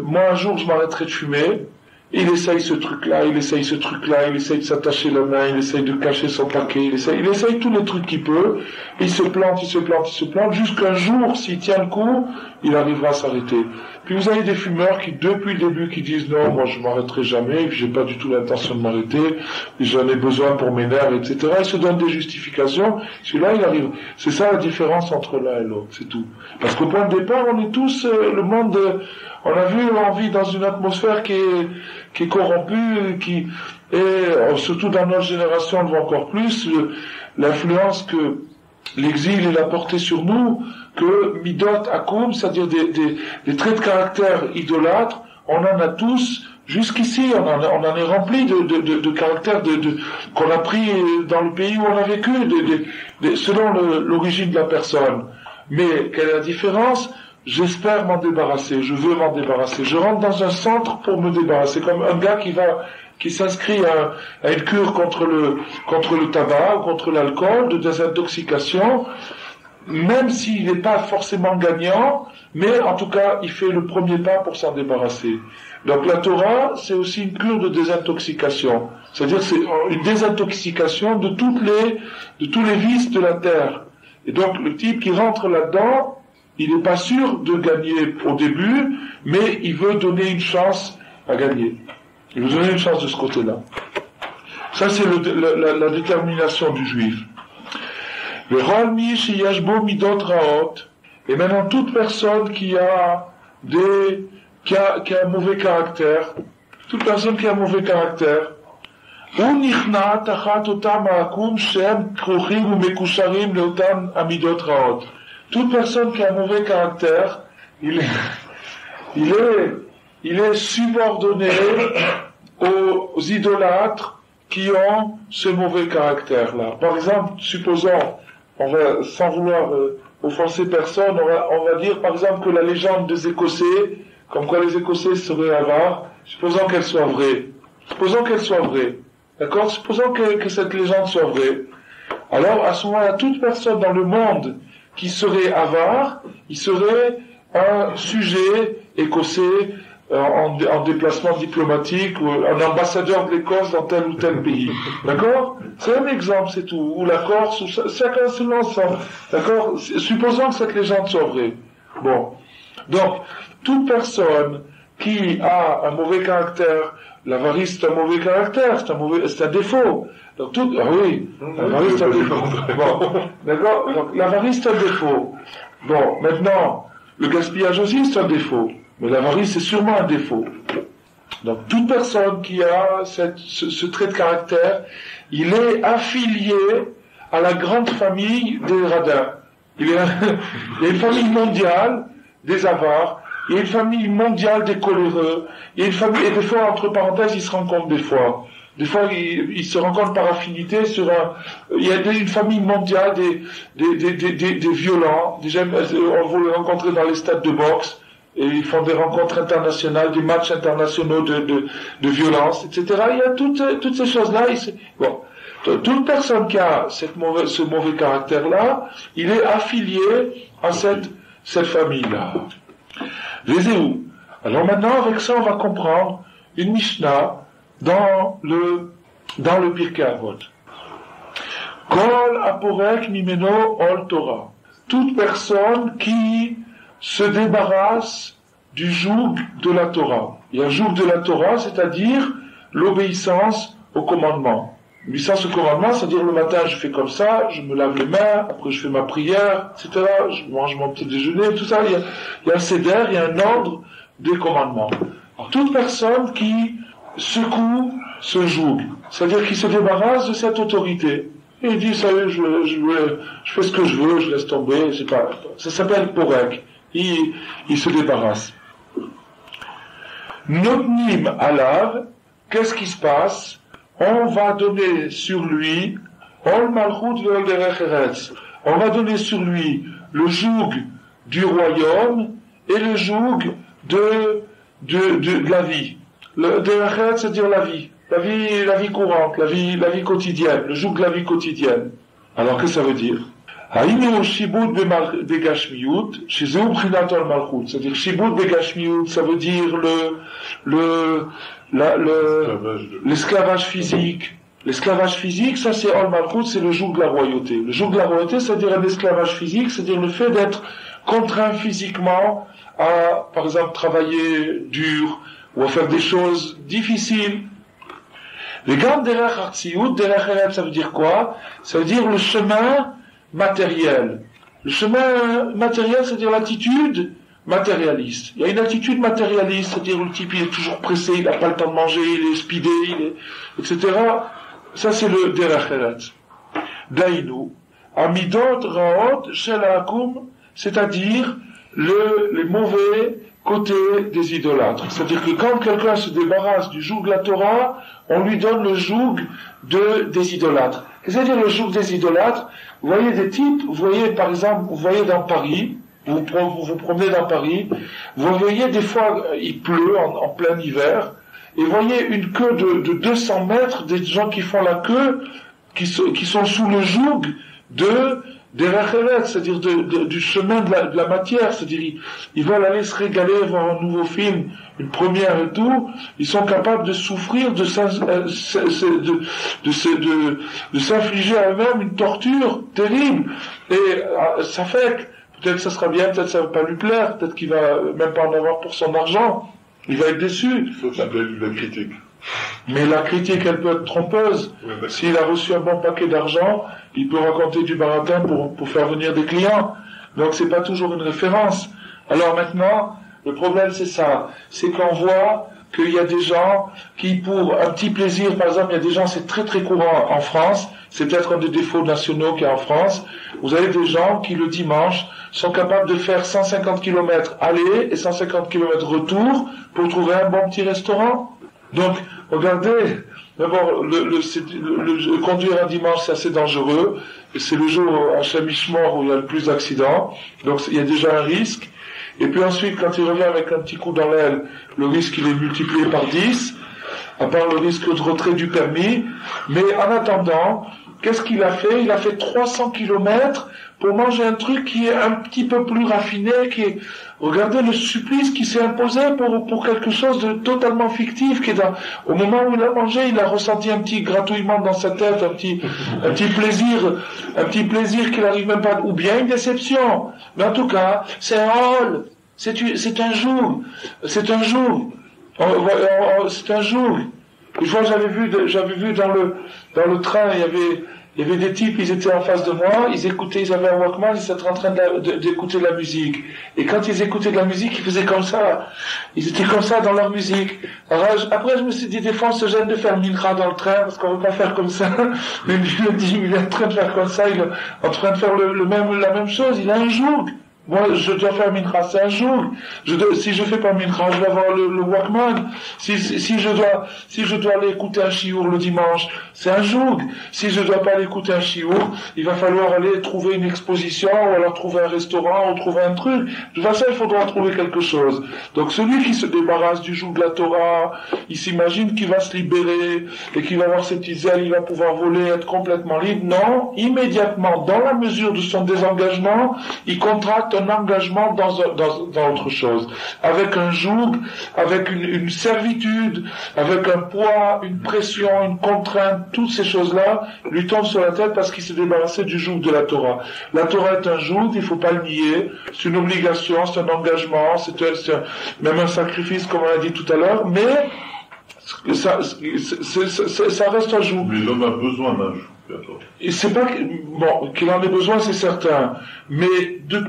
moi un jour je m'arrêterai de fumer. Il essaye ce truc-là, il essaye de s'attacher la main, il essaye de cacher son paquet, il essaye tous les trucs qu'il peut, il se plante, jusqu'un jour, s'il tient le coup, il arrivera à s'arrêter. Puis vous avez des fumeurs qui, depuis le début, qui disent non, moi je m'arrêterai jamais, et puis j'ai pas du tout l'intention de m'arrêter, j'en ai besoin pour mes nerfs, etc. Ils se donnent des justifications, celui-là il arrive. C'est ça la différence entre l'un et l'autre, c'est tout. Parce qu'au point de départ, on est tous, le monde, on a vu, on vit dans une atmosphère qui est corrompue, et surtout dans notre génération, on le voit encore plus, l'influence que l'exil il a porté sur nous, que midot akoum, c'est-à-dire des traits de caractère idolâtres, on en a tous. Jusqu'ici, on en est rempli de caractères qu'on a pris dans le pays où on a vécu, selon l'origine de la personne. Mais quelle est la différence? J'espère m'en débarrasser, je veux m'en débarrasser. Je rentre dans un centre pour me débarrasser, comme un gars qui s'inscrit à une cure contre le tabac ou contre l'alcool, de désintoxication, même s'il n'est pas forcément gagnant, mais en tout cas, il fait le premier pas pour s'en débarrasser. Donc la Torah, c'est aussi une cure de désintoxication. C'est-à-dire, c'est une désintoxication de tous les vices de la terre. Et donc, le type qui rentre là-dedans, il n'est pas sûr de gagner au début, mais il veut donner une chance à gagner. Il veut donner une chance de ce côté-là. Ça, c'est la détermination du juif. Et maintenant, toute personne qui a des qui a un mauvais caractère, toute personne qui a un mauvais caractère, toute personne qui a un mauvais caractère, il est subordonné aux idolâtres qui ont ce mauvais caractère-là. Par exemple, supposons, sans vouloir offenser personne, on va dire par exemple que la légende des Écossais, comme quoi les Écossais seraient avares, supposons qu'elle soit vraie. D'accord? Supposons que cette légende soit vraie. Alors, à ce moment-là, toute personne dans le monde qui serait avare, il serait un sujet écossais en déplacement diplomatique ou un ambassadeur de l'Écosse dans tel ou tel pays. D'accord? C'est un exemple, c'est tout. Ou la Corse, ou chacun se lance. D'accord? Supposons que cette légende soit vraie. Bon. Donc, toute personne qui a un mauvais caractère, l'avarice c'est un mauvais caractère, c'est un défaut. Donc l'avarice c'est un défaut. Bon, d'accord? Donc l'avarice c'est un défaut. Bon, maintenant, le gaspillage aussi c'est un défaut. Mais l'avarice c'est sûrement un défaut. Donc toute personne qui a ce trait de caractère, il est affilié à la grande famille des radins. Il y a une famille mondiale des avares, il y a une famille mondiale des coléreux, il y a une famille, et des fois, entre parenthèses, ils se rencontrent des fois. Des fois, ils se rencontrent par affinité il y a une famille mondiale des violents. Déjà, on va les rencontrer dans les stades de boxe, et ils font des rencontres internationales, des matchs internationaux de violence, etc. Il y a toutes ces choses-là. Bon. Toute personne qui a ce mauvais caractère-là, il est affilié à cette famille-là. Vezéou. Alors maintenant, avec ça, on va comprendre une Mishnah dans le Pirkei Avot. Kol aporek mimeno ol Torah. Toute personne qui se débarrasse du joug de la Torah. Il y a un joug de la Torah, c'est-à-dire l'obéissance au commandement. L'obéissance au commandement, c'est-à-dire le matin je fais comme ça, je me lave les mains, après je fais ma prière, etc. Je mange mon petit déjeuner, tout ça. Il y a un seder, il y a un ordre des commandements. Alors, toute personne qui secoue ce joug, c'est-à-dire qui se débarrasse de cette autorité, et il dit, vous savez, je fais ce que je veux, je laisse tomber, c'est pas, ça s'appelle porek. Il se débarrasse. Notnim alav, qu'est-ce qui se passe? On va donner sur lui, on va donner sur lui le joug du royaume et le joug de la vie. Le derech, c'est-à-dire la vie courante, la vie quotidienne, le joug de la vie quotidienne. Alors, qu'est-ce que ça veut dire? C'est-à-dire shibud begashmiut, ça veut dire l'esclavage physique. L'esclavage physique, ça c'est Ol Malchut, c'est le joug de la royauté. Le joug de la royauté, c'est-à-dire un esclavage physique, c'est-à-dire le fait d'être contraint physiquement à, par exemple, travailler dur, ou à faire des choses difficiles. Les gants derech artsiout, derech eretz, ça veut dire quoi? Ça veut dire le chemin matériel. Le chemin matériel, c'est-à-dire l'attitude matérialiste. Il y a une attitude matérialiste, c'est-à-dire le type il est toujours pressé, il n'a pas le temps de manger, il est speedé, etc. Ça c'est le derech eretz. Dainu, amidot raot shel haakum, c'est-à-dire les mauvais côtés des idolâtres. C'est-à-dire que quand quelqu'un se débarrasse du joug de la Torah, on lui donne le joug des idolâtres. C'est-à-dire le joug des idolâtres, vous voyez des types, vous voyez par exemple, vous voyez dans Paris, vous vous promenez dans Paris, vous voyez des fois, il pleut en plein hiver, et vous voyez une queue de 200 mètres, des gens qui font la queue, qui sont sous le joug des racheret, c'est-à-dire du chemin de la matière, c'est-à-dire ils veulent aller se régaler, voir un nouveau film, une première et tout, ils sont capables de souffrir, de s'infliger à eux-mêmes une torture terrible, et ça fait que peut-être que ça sera bien, peut-être que ça va pas lui plaire, peut-être qu'il va même pas en avoir pour son argent, il va être déçu. Il faut s'appeler la critique. Mais la critique, elle peut être trompeuse. S'il a reçu un bon paquet d'argent, il peut raconter du baratin pour faire venir des clients. Donc c'est pas toujours une référence. Alors maintenant, Le problème, c'est ça. C'est qu'on voit qu'il y a des gens qui, pour un petit plaisir, par exemple, il y a des gens, c'est très très courant en France, c'est peut-être un des défauts nationaux qu'il y a en France, vous avez des gens qui, le dimanche, sont capables de faire 150 km aller et 150 km retour pour trouver un bon petit restaurant. Donc, regardez, d'abord, conduire un dimanche, c'est assez dangereux, et c'est le jour à Chamichemort où il y a le plus d'accidents, donc il y a déjà un risque. Et puis ensuite, quand il revient avec un petit coup dans l'aile, le risque il est multiplié par 10, à part le risque de retrait du permis. Mais en attendant, qu'est-ce qu'il a fait? Il a fait 300 km pour manger un truc qui est un petit peu plus raffiné, qui est... Regardez le supplice qui s'est imposé pour quelque chose de totalement fictif, qui est au moment où il a mangé, il a ressenti un petit gratouillement dans sa tête, un petit plaisir qu'il n'arrive même pas, ou bien une déception. Mais en tout cas, c'est un hall, c'est un joug. C'est un joug. Une fois, j'avais vu dans le train, il y avait des types, ils étaient en face de moi, ils avaient un Walkman, ils étaient en train d'écouter de la musique. Et quand ils écoutaient de la musique, ils faisaient comme ça. Ils étaient comme ça dans leur musique. Alors, après, je me suis dit, des fois, on se gêne de faire mincha dans le train, parce qu'on veut pas faire comme ça. Mais je me dis, il est en train de faire comme ça, il est en train de faire la même chose, il a un joug. Moi, je dois faire mincha, c'est un jour. Si je fais pas mincha, je vais avoir le Walkman. Si je dois aller écouter un chiour le dimanche, c'est un jour. Si je dois pas aller écouter un chiour, il va falloir aller trouver une exposition, ou alors trouver un restaurant, ou trouver un truc. De toute façon, il faudra trouver quelque chose. Donc, celui qui se débarrasse du joug de la Torah, il s'imagine qu'il va se libérer, et qu'il va avoir ses petites ailes, il va pouvoir voler, être complètement libre. Non, immédiatement, dans la mesure de son désengagement, il contracte un engagement dans autre chose, avec un joug, avec une servitude, avec un poids, une pression, une contrainte, toutes ces choses-là lui tombent sur la tête parce qu'il s'est débarrassé du joug de la Torah. La Torah est un joug, il faut pas le nier, c'est une obligation, c'est un engagement, c'est même un sacrifice comme on l'a dit tout à l'heure, mais ça reste un joug. Mais l'homme a besoin d'un joug. Et c'est pas qu'il en ait besoin, c'est certain, mais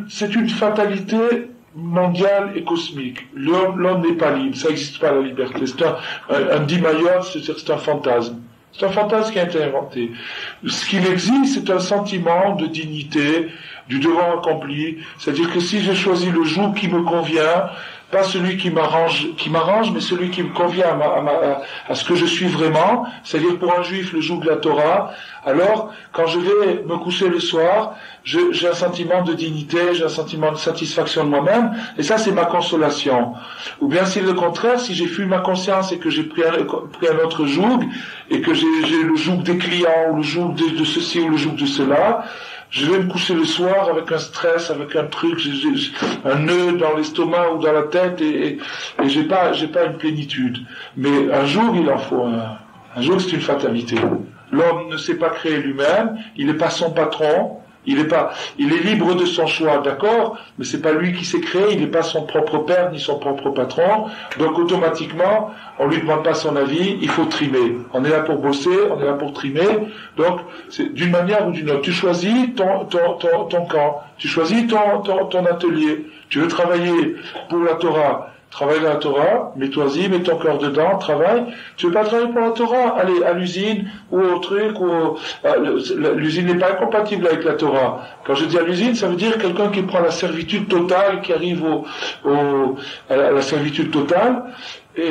c'est une fatalité mondiale et cosmique. L'homme n'est pas libre, ça n'existe pas la liberté. C'est un dimayot, c'est-à-dire c'est un fantasme. C'est un fantasme qui a été inventé. Ce qu'il existe, c'est un sentiment de dignité, du devoir accompli. C'est-à-dire que si j'ai choisi le joug qui me convient, pas celui qui m'arrange, mais celui qui me convient à ce que je suis vraiment, c'est-à-dire pour un juif le joug de la Torah, alors quand je vais me coucher le soir, j'ai un sentiment de dignité, j'ai un sentiment de satisfaction de moi-même, et ça c'est ma consolation. Ou bien c'est le contraire, si j'ai fui ma conscience et que j'ai pris un autre joug, et que j'ai le joug des clients, ou le joug de ceci, ou le joug de cela, je vais me coucher le soir avec un stress, avec un truc, un nœud dans l'estomac ou dans la tête, et j'ai pas une plénitude. Mais un jour, il en faut un jour, c'est une fatalité. L'homme ne s'est pas créé lui-même, il n'est pas son patron, il est libre de son choix, d'accord, mais c'est pas lui qui s'est créé, il n'est pas son propre père ni son propre patron, donc automatiquement, on lui demande pas son avis, il faut trimer. On est là pour bosser, on est là pour trimer, donc c'est d'une manière ou d'une autre. Tu choisis ton camp, tu choisis ton atelier, tu veux travailler pour la Torah. Travaille la Torah, mets-toi-y, mets ton cœur dedans, travaille. Tu veux pas travailler pour la Torah, allez à l'usine ou au truc, l'usine n'est pas incompatible avec la Torah. Quand je dis à l'usine, ça veut dire quelqu'un qui prend la servitude totale, qui arrive à la servitude totale, et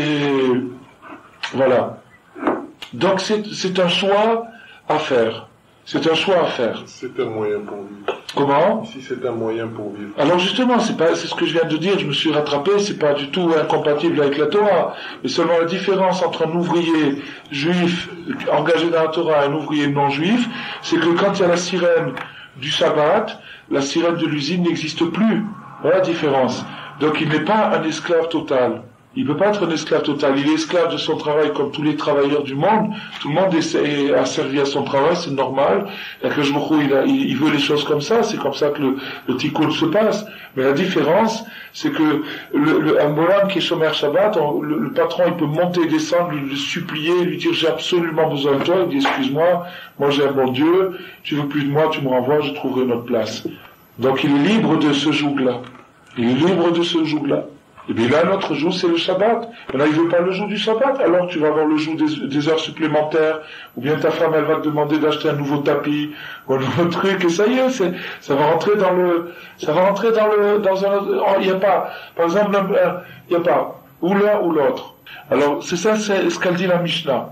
voilà. Donc c'est un choix à faire. C'est un choix à faire. C'est un moyen pour vivre. Comment? Si c'est un moyen pour vivre. Alors justement, c'est ce que je viens de dire, je me suis rattrapé, c'est pas du tout incompatible avec la Torah. Mais seulement la différence entre un ouvrier juif engagé dans la Torah et un ouvrier non juif, c'est que quand il y a la sirène du sabbat, la sirène de l'usine n'existe plus. Voilà la différence. Donc il n'est pas un esclave total. Il peut pas être un esclave total. Il est esclave de son travail comme tous les travailleurs du monde. Tout le monde est asservi à son travail, c'est normal. Il veut les choses comme ça. C'est comme ça que le tikkun se passe. Mais la différence, c'est que un bonhomme qui est chômeur Shabbat, le patron, il peut monter et descendre, lui supplier, lui dire j'ai absolument besoin de toi. Il dit excuse-moi, moi j'ai un bon Dieu, tu veux plus de moi, tu me renvoies, je trouverai une autre place. Donc il est libre de ce joug-là. Il est libre de ce joug-là. Et bien là, notre jour, c'est le Shabbat. Maintenant, il veut pas le jour du Shabbat, alors tu vas avoir le jour des heures supplémentaires, ou bien ta femme, elle va te demander d'acheter un nouveau tapis, ou un nouveau truc, et ça y est, ça va rentrer dans il y a pas, par exemple, il y a pas, ou l'un ou l'autre. Alors, c'est ça, c'est ce qu'elle dit la Mishnah.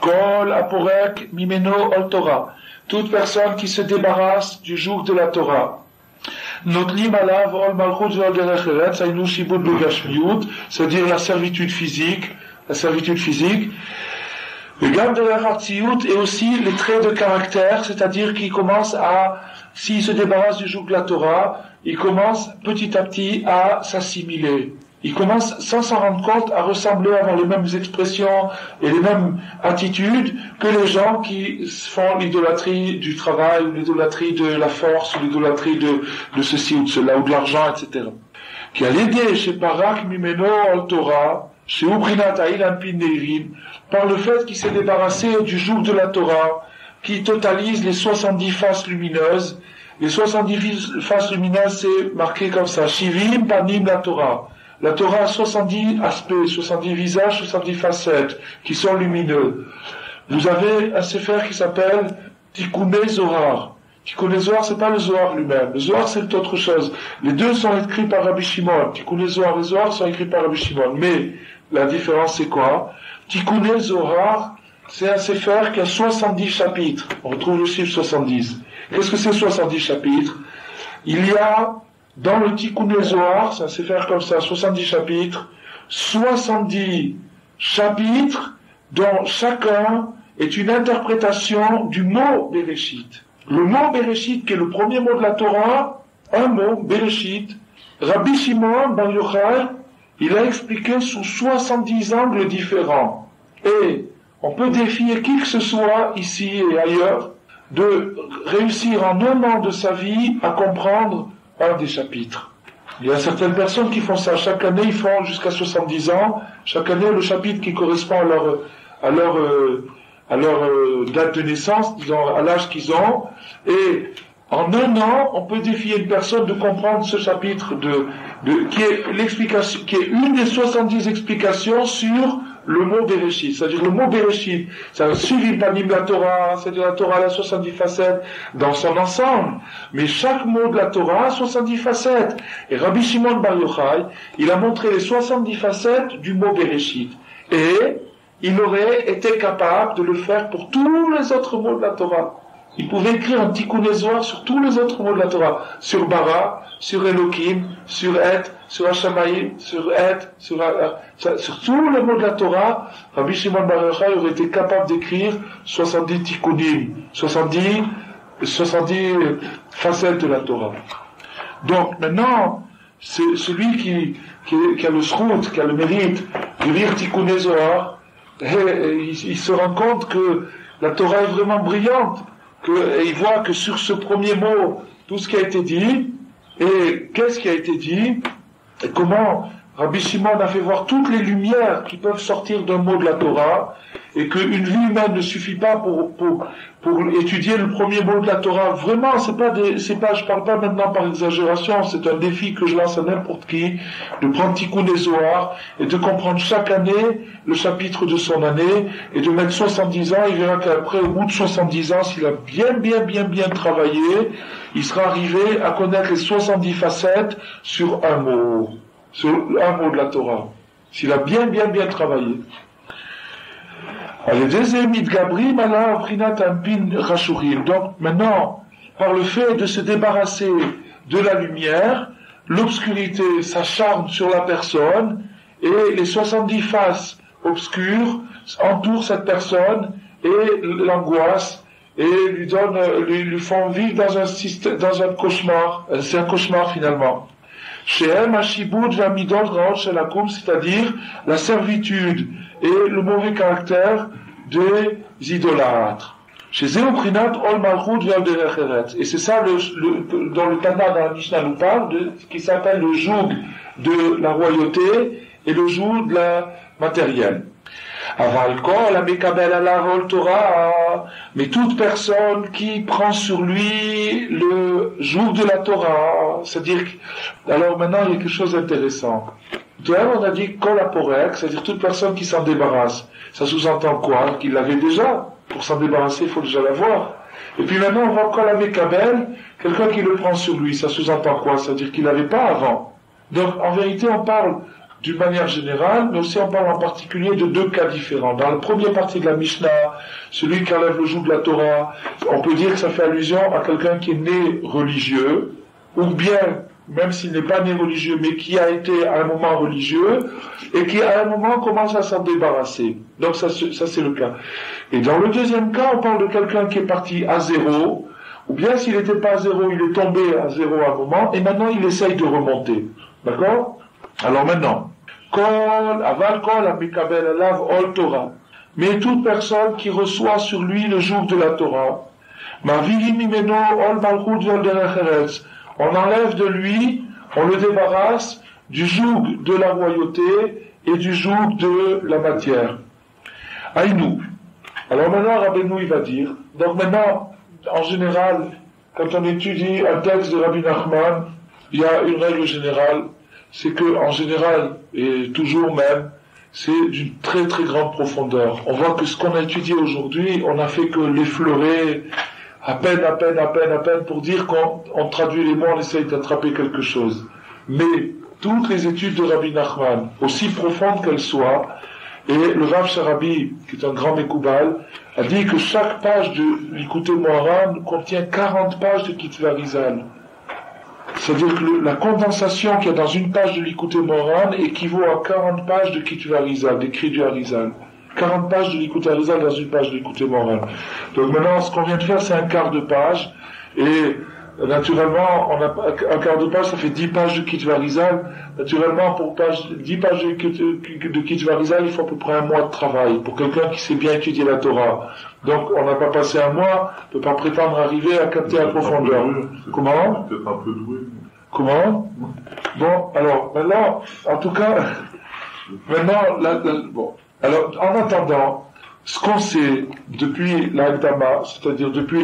Kol aporek mimeno ol Torah. Toute personne qui se débarrasse du joug de la Torah. Notlim alav ol malchut ol derech aynu shibud begashmiut, c'est-à-dire la servitude physique, le gam derech artiout et aussi les traits de caractère, c'est-à-dire qu'il commence s'il se débarrasse du joug de la Torah, il commence petit à petit à s'assimiler. Il commence, sans s'en rendre compte, à ressembler, à avoir les mêmes expressions et les mêmes attitudes que les gens qui font l'idolâtrie du travail, ou l'idolâtrie de la force, ou l'idolâtrie de ceci ou de cela, ou de l'argent, etc. Qui a l'idée chez Barak Mimeno al Torah, chez Ubrinat Aïl Ampineirim, par le fait qu'il s'est débarrassé du joug de la Torah, qui totalise les 70 faces lumineuses. Les 70 faces lumineuses, c'est marqué comme ça, Shivim Panim la Torah. La Torah a 70 aspects, 70 visages, 70 facettes, qui sont lumineux. Vous avez un sefer qui s'appelle Tikkuné Zohar. Tikkuné Zohar, c'est pas le Zohar lui-même. Le Zohar, c'est autre chose. Les deux sont écrits par Rabbi Shimon. Tikkuné Zohar et Zohar sont écrits par Rabbi Shimon. Mais, la différence, c'est quoi? Tikkuné Zohar, c'est un sefer qui a 70 chapitres. On retrouve le chiffre 70. Qu'est-ce que c'est 70 chapitres? Il y a, dans le Tikkuné Zohar, c'est un sefer comme ça, 70 chapitres, 70 chapitres dont chacun est une interprétation du mot Bereshit. Le mot Bereshit, qui est le premier mot de la Torah, un mot, Bereshit, Rabbi Shimon Bar Yochai, il a expliqué sous 70 angles différents. Et on peut défier qui que ce soit, ici et ailleurs, de réussir en un an de sa vie à comprendre un des chapitres. Il y a certaines personnes qui font ça. Chaque année, ils font jusqu'à 70 ans. Chaque année, le chapitre qui correspond à leur date de naissance, disons, à l'âge qu'ils ont. Et en un an, on peut défier une personne de comprendre ce chapitre qui est l'explication, qui est une des 70 explications sur le mot Bereshit. C'est-à-dire le mot Bereshit, ça suivi panim la Torah, c'est-à-dire la Torah a 70 facettes dans son ensemble. Mais chaque mot de la Torah a 70 facettes. Et Rabbi Shimon Bar Yochai, il a montré les 70 facettes du mot Bereshit. Et il aurait été capable de le faire pour tous les autres mots de la Torah. Il pouvait écrire un Tikkuné Zohar sur tous les autres mots de la Torah. Sur Bara, sur Elohim, sur Et, sur Hashamaïm, sur Et, sur tous les mots de la Torah, Rabbi Shimon Bar Yochai aurait été capable d'écrire 70 Tikkunim, 70 facettes de la Torah. Donc maintenant, c'est celui qui a le srout, qui a le mérite de lire Tikkuné Zohar, il se rend compte que la Torah est vraiment brillante, et il voit que sur ce premier mot, tout ce qui a été dit, et qu'est-ce qui a été dit, et comment Rabbi Shimon a fait voir toutes les lumières qui peuvent sortir d'un mot de la Torah, et qu'une vie humaine ne suffit pas pour étudier le premier mot de la Torah. Vraiment, je parle pas maintenant par exagération, c'est un défi que je lance à n'importe qui, de prendre Tikkuné Zohar, et de comprendre chaque année le chapitre de son année, et de mettre 70 ans, il verra qu'après, au bout de 70 ans, s'il a bien travaillé, il sera arrivé à connaître les 70 facettes sur un mot de la Torah. S'il a bien travaillé. Donc maintenant, par le fait de se débarrasser de la lumière, l'obscurité s'acharne sur la personne et les 70 faces obscures entourent cette personne et l'angoisse et lui font vivre dans un cauchemar. C'est un cauchemar finalement. Shehem Hashibud Vamidol Raot Shelakum, c'est-à-dire la servitude et le mauvais caractère des idolâtres. Chez Zéoprinat Ol Malchut Ve'al Derech Eretz. Et c'est ça dont le Tana dans la Mishnah nous parle, qui s'appelle le joug de la royauté et le joug de la matérielle. Aval kol hamekabel ala Torah, mais toute personne qui prend sur lui le joug de la Torah, c'est-à-dire, alors maintenant il y a quelque chose d'intéressant. D'ailleurs, on a dit collaporec, c'est-à-dire toute personne qui s'en débarrasse. Ça sous-entend quoi? Qu'il l'avait déjà. Pour s'en débarrasser, il faut déjà l'avoir. Et puis maintenant, on voit colamekabel, quelqu'un qui le prend sur lui. Ça sous-entend quoi? C'est-à-dire qu'il l'avait pas avant. Donc, en vérité, on parle d'une manière générale, mais aussi on parle en particulier de deux cas différents. Dans la première partie de la Mishnah, celui qui enlève le joug de la Torah, on peut dire que ça fait allusion à quelqu'un qui est né religieux, ou bien, même s'il n'est pas né religieux, mais qui a été à un moment religieux, et qui à un moment commence à s'en débarrasser. Donc ça c'est le cas. Et dans le deuxième cas, on parle de quelqu'un qui est parti à zéro, ou bien s'il n'était pas à zéro, il est tombé à zéro à un moment, et maintenant il essaye de remonter. D'accord? Alors maintenant, mais toute personne qui reçoit sur lui le joug de la Torah, on enlève de lui, on le débarrasse du joug de la royauté et du joug de la matière. Aïnou. Alors maintenant, Rabbeinu il va dire, donc maintenant, en général, quand on étudie un texte de Rabbi Nachman, il y a une règle générale, c'est que, en général, et toujours même, c'est d'une très très grande profondeur. On voit que ce qu'on a étudié aujourd'hui, on n'a fait que l'effleurer à peine pour dire qu'on traduit les mots, on essaye d'attraper quelque chose. Mais toutes les études de Rabbi Nachman, aussi profondes qu'elles soient, et le Rav Sharabi, qui est un grand Mekoubal, a dit que chaque page de l'Ikouté Moharan contient 40 pages de Kitva Arizal. C'est-à-dire que la condensation qu'il y a dans une page de l'Ikouté Moharan équivaut à 40 pages de Kitva Arizal, d'écrit du Arizal. 40 pages de l'Ikouté Arizal dans une page de l'Ikouté Moharan. Donc maintenant, ce qu'on vient de faire, c'est un quart de page, et naturellement, on a un quart de page, ça fait 10 pages de Kitva Arizal. Naturellement, pour 10 pages de Kitva Arizal, il faut à peu près un mois de travail, pour quelqu'un qui sait bien étudier la Torah. Donc, on n'a pas passé un mois, on ne peut pas prétendre arriver à capter la profondeur. Comment? Peut-être un peu doué. Comment? Bon, alors, maintenant, en tout cas, bon. Alors, en attendant, ce qu'on sait depuis l'Agdama, c'est-à-dire depuis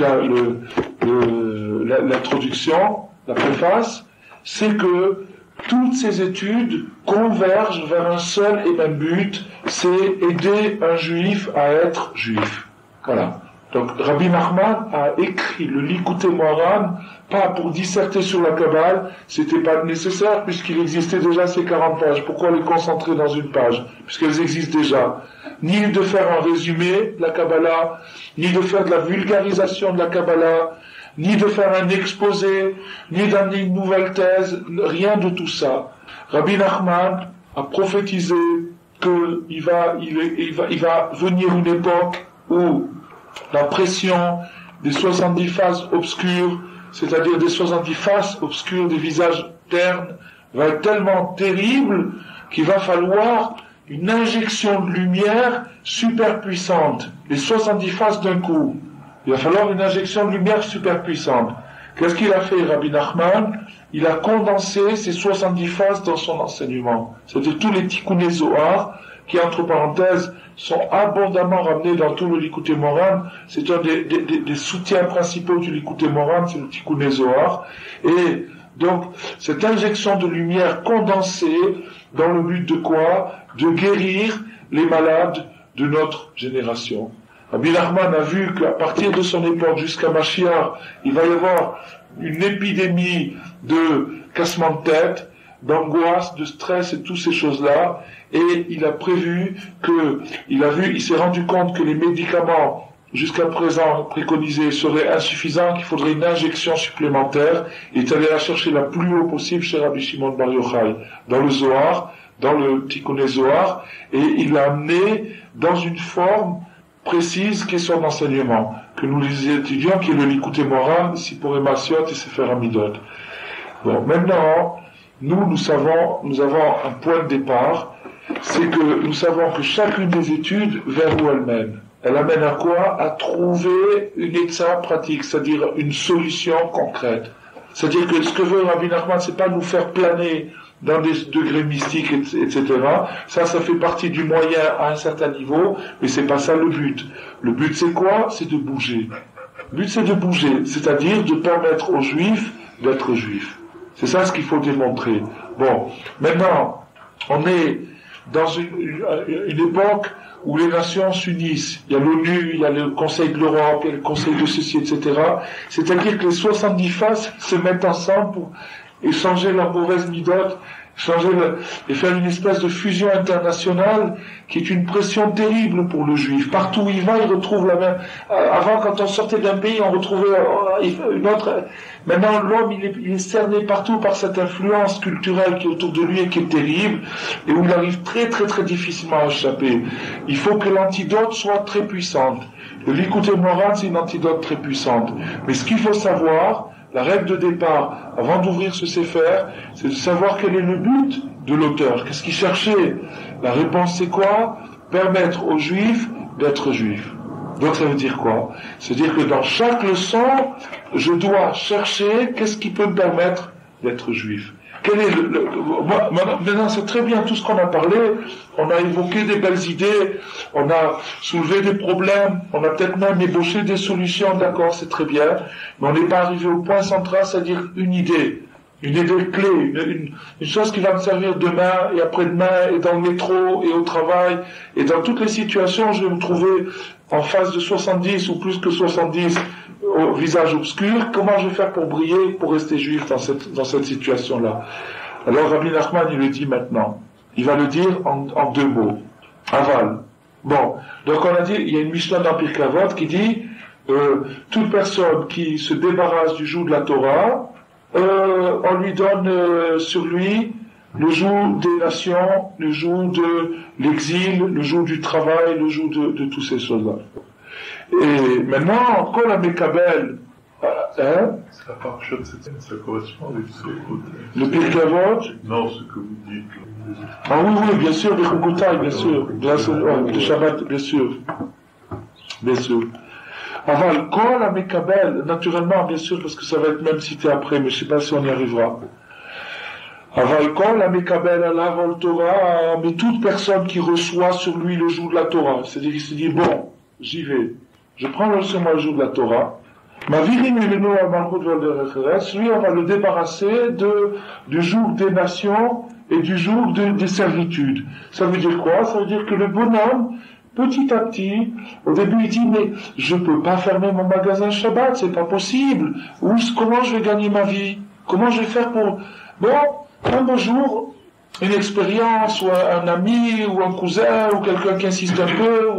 l'introduction, la préface, c'est que toutes ces études convergent vers un seul et même but, c'est aider un juif à être juif. Voilà. Donc Rabbi Nachman a écrit le Likutei Moharan, pas pour disserter sur la Kabbale, c'était pas nécessaire puisqu'il existait déjà ces 40 pages. Pourquoi les concentrer dans une page? Puisqu'elles existent déjà. Ni de faire un résumé de la Kabbalah, ni de faire de la vulgarisation de la Kabbalah, ni de faire un exposé, ni d'amener une nouvelle thèse, rien de tout ça. Rabbi Nachman a prophétisé qu'il va venir une époque où la pression des 70 faces obscures, c'est-à-dire des 70 faces obscures des visages ternes, va être tellement terrible qu'il va falloir une injection de lumière super puissante, les 70 faces d'un coup. Il va falloir une injection de lumière super puissante. Qu'est-ce qu'il a fait, Rabbi Nachman? Il a condensé ces 70 faces dans son enseignement. C'est-à-dire tous les tikkuné Zohar, qui, entre parenthèses, sont abondamment ramenés dans tout le Likutei Moharan. C'est un des soutiens principaux du Likutei Moharan, c'est le tikkuné Zohar. Et donc, cette injection de lumière condensée, dans le but de quoi? De guérir les malades de notre génération. Rabbi Nachman a vu qu'à partir de son époque jusqu'à Mashiach, il va y avoir une épidémie de cassement de tête, d'angoisse, de stress et toutes ces choses-là, et il a prévu il s'est rendu compte que les médicaments jusqu'à présent préconisés seraient insuffisants, qu'il faudrait une injection supplémentaire, et il est allé la chercher la plus haut possible chez Rabbi Shimon Bar Yochai, dans le Zohar, dans le tikkuné Zohar, et il l'a amené dans une forme précise qui est son enseignement, que nous les étudions, qui est le Likutei Moharan, Sipurei Masiot et Sefer Hamidot. Bon, maintenant, nous avons un point de départ, c'est que nous savons que chacune des études, vers où elle mène. Elle amène à quoi? À trouver une étape pratique, c'est-à-dire une solution concrète. C'est-à-dire que ce que veut Rabbi Nachman, c'est pas nous faire planer dans des degrés mystiques, etc. Ça fait partie du moyen à un certain niveau, mais c'est pas ça le but. Le but c'est quoi? C'est de bouger. Le but c'est de bouger, c'est-à-dire de permettre aux juifs d'être juifs. C'est ça ce qu'il faut démontrer. Bon, maintenant, On est dans une époque où les nations s'unissent. Il y a l'ONU, il y a le Conseil de l'Europe, il y a le Conseil de ceci, etc. C'est-à-dire que les 70 faces se mettent ensemble pour échanger leurs mauvaises midotes, et faire une espèce de fusion internationale qui est une pression terrible pour le juif. Partout où il va, il retrouve la même. Avant, quand on sortait d'un pays, on retrouvait une autre. Maintenant, l'homme, il est cerné partout par cette influence culturelle qui est autour de lui et qui est terrible, et où il arrive très très très difficilement à échapper. Il faut que l'antidote soit très puissante. Le Likutei Moharan, c'est une antidote très puissante. Mais ce qu'il faut savoir, la règle de départ, avant d'ouvrir ce Sefer, c'est de savoir quel est le but de l'auteur. Qu'est-ce qu'il cherchait? La réponse, c'est quoi? Permettre aux Juifs d'être Juifs. Donc ça veut dire quoi? C'est-à-dire que dans chaque leçon, je dois chercher qu'est-ce qui peut me permettre d'être Juif. Quel est maintenant, c'est très bien tout ce qu'on a parlé. On a évoqué des belles idées, on a soulevé des problèmes, on a peut-être même ébauché des solutions, d'accord, c'est très bien, mais on n'est pas arrivé au point central, c'est-à-dire une idée clé, une chose qui va me servir demain et après-demain, et dans le métro, et au travail, et dans toutes les situations, je vais me trouver en face de 70 ou plus que 70 au visage obscur. Comment je vais faire pour briller, pour rester juif dans cette situation-là? Alors Rabbi Nachman, il le dit maintenant. Il va le dire en deux mots. Aval. Bon. Donc on a dit, il y a une Mishnah dans Pirkei Avot qui dit, toute personne qui se débarrasse du joug de la Torah, on lui donne sur lui le joug des nations, le joug de l'exil, le joug du travail, le joug de tous ces choses-là. Et maintenant, Kol HaMekabel, C'est la parasha de cette semaine, ça correspond avec ce côté. Le Pirkei Avot? Non, ce que vous dites. Ah oui, bien sûr, les Chukotai, bien sûr. Le Shabbat, bien sûr. Bien sûr. Aval, Kol HaMekabel, naturellement, bien sûr, parce que ça va être même cité après, mais je ne sais pas si on y arrivera. Aval, Kol HaMekabel alav al Torah, mais toute personne qui reçoit sur lui le joug de la Torah, c'est-à-dire qu'il se dit, bon, j'y vais. Je prends sur moi le joug de la Torah. Ma virim eleno al malchut ve'al lui, on va le débarrasser du joug des nations et du joug des servitudes. Ça veut dire quoi? Ça veut dire que le bonhomme, petit à petit, au début il dit, mais je peux pas fermer mon magasin Shabbat, c'est pas possible. Comment je vais gagner ma vie? Comment je vais faire pour... Bon, un beau jour, une expérience, ou un ami, ou un cousin, ou quelqu'un qui insiste un peu,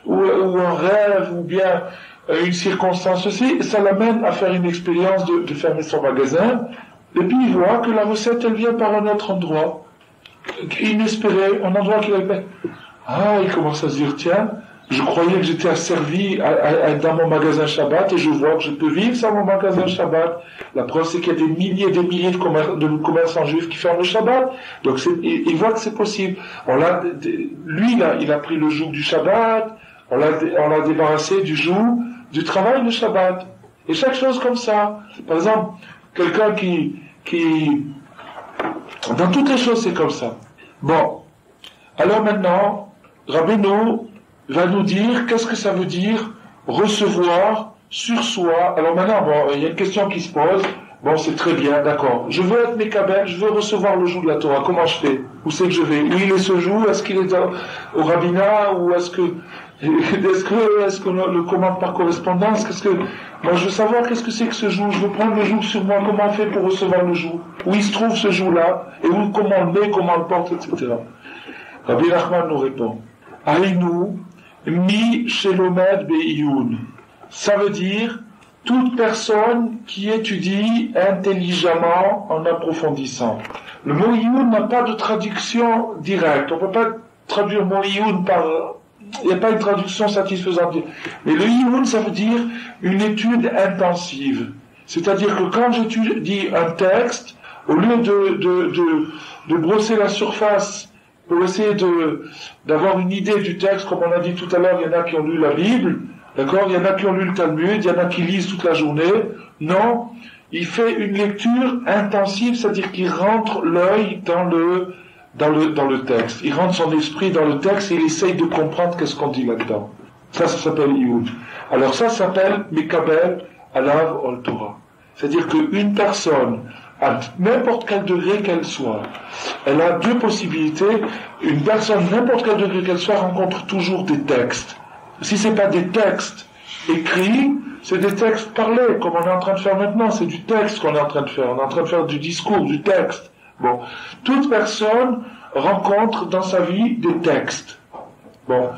ou un rêve, ou bien une circonstance aussi, ça l'amène à faire une expérience de fermer son magasin, et puis il voit que la recette, elle vient par un autre endroit, inespéré, un endroit qu'il avait... Ah, il commence à se dire, tiens, je croyais que j'étais asservi dans mon magasin Shabbat, et je vois que je peux vivre sans mon magasin Shabbat. La preuve, c'est qu'il y a des milliers et des milliers de commerçants juifs qui ferment le Shabbat. Donc, il voit que c'est possible. Lui, il a pris le joug du Shabbat, on l'a débarrassé du joug du travail de Shabbat. Et chaque chose comme ça. Par exemple, quelqu'un qui... Dans toutes les choses, c'est comme ça. Bon. Alors maintenant, Rabbeinu va nous dire qu'est-ce que ça veut dire recevoir sur soi. Alors maintenant, bon, il y a une question qui se pose. Bon, c'est très bien, d'accord. Je veux être Mekabel, je veux recevoir le joug de la Torah. Comment je fais? Où c'est que je vais? Où il est ce joug? Est-ce qu'il est au rabbinat? Ou est-ce qu'on le commande par correspondance? Moi, je veux savoir qu'est-ce que c'est que ce joug. Je veux prendre le joug sur moi. Comment on fait pour recevoir le joug? Où il se trouve ce joug-là? Et comment on le met, comment on le porte, etc. Rabbi Nachman nous répond. Aïnou, mi shelomed be'iyun. Ça veut dire toute personne qui étudie intelligemment en approfondissant. Le mot iyun n'a pas de traduction directe. On ne peut pas traduire le mot iyun par... Il n'y a pas une traduction satisfaisante. Mais le iyun, ça veut dire une étude intensive. C'est-à-dire que quand j'étudie un texte, au lieu de brosser la surface pour essayer d'avoir une idée du texte, comme on a dit tout à l'heure, il y en a qui ont lu la Bible, d'accord, il y en a qui ont lu le Talmud, il y en a qui lisent toute la journée. Non, il fait une lecture intensive, c'est-à-dire qu'il rentre l'œil dans le texte. Il rentre son esprit dans le texte et il essaye de comprendre qu'est-ce qu'on dit là-dedans. Ça s'appelle Iyud. Alors ça s'appelle Mekabel Alav Ol Torah. C'est-à-dire qu'une personne à n'importe quel degré qu'elle soit. Elle a deux possibilités. Une personne, n'importe quel degré qu'elle soit, rencontre toujours des textes. Si c'est pas des textes écrits, c'est des textes parlés, comme on est en train de faire maintenant. C'est du texte qu'on est en train de faire. On est en train de faire du discours, du texte. Bon. Toute personne rencontre dans sa vie des textes. Bon.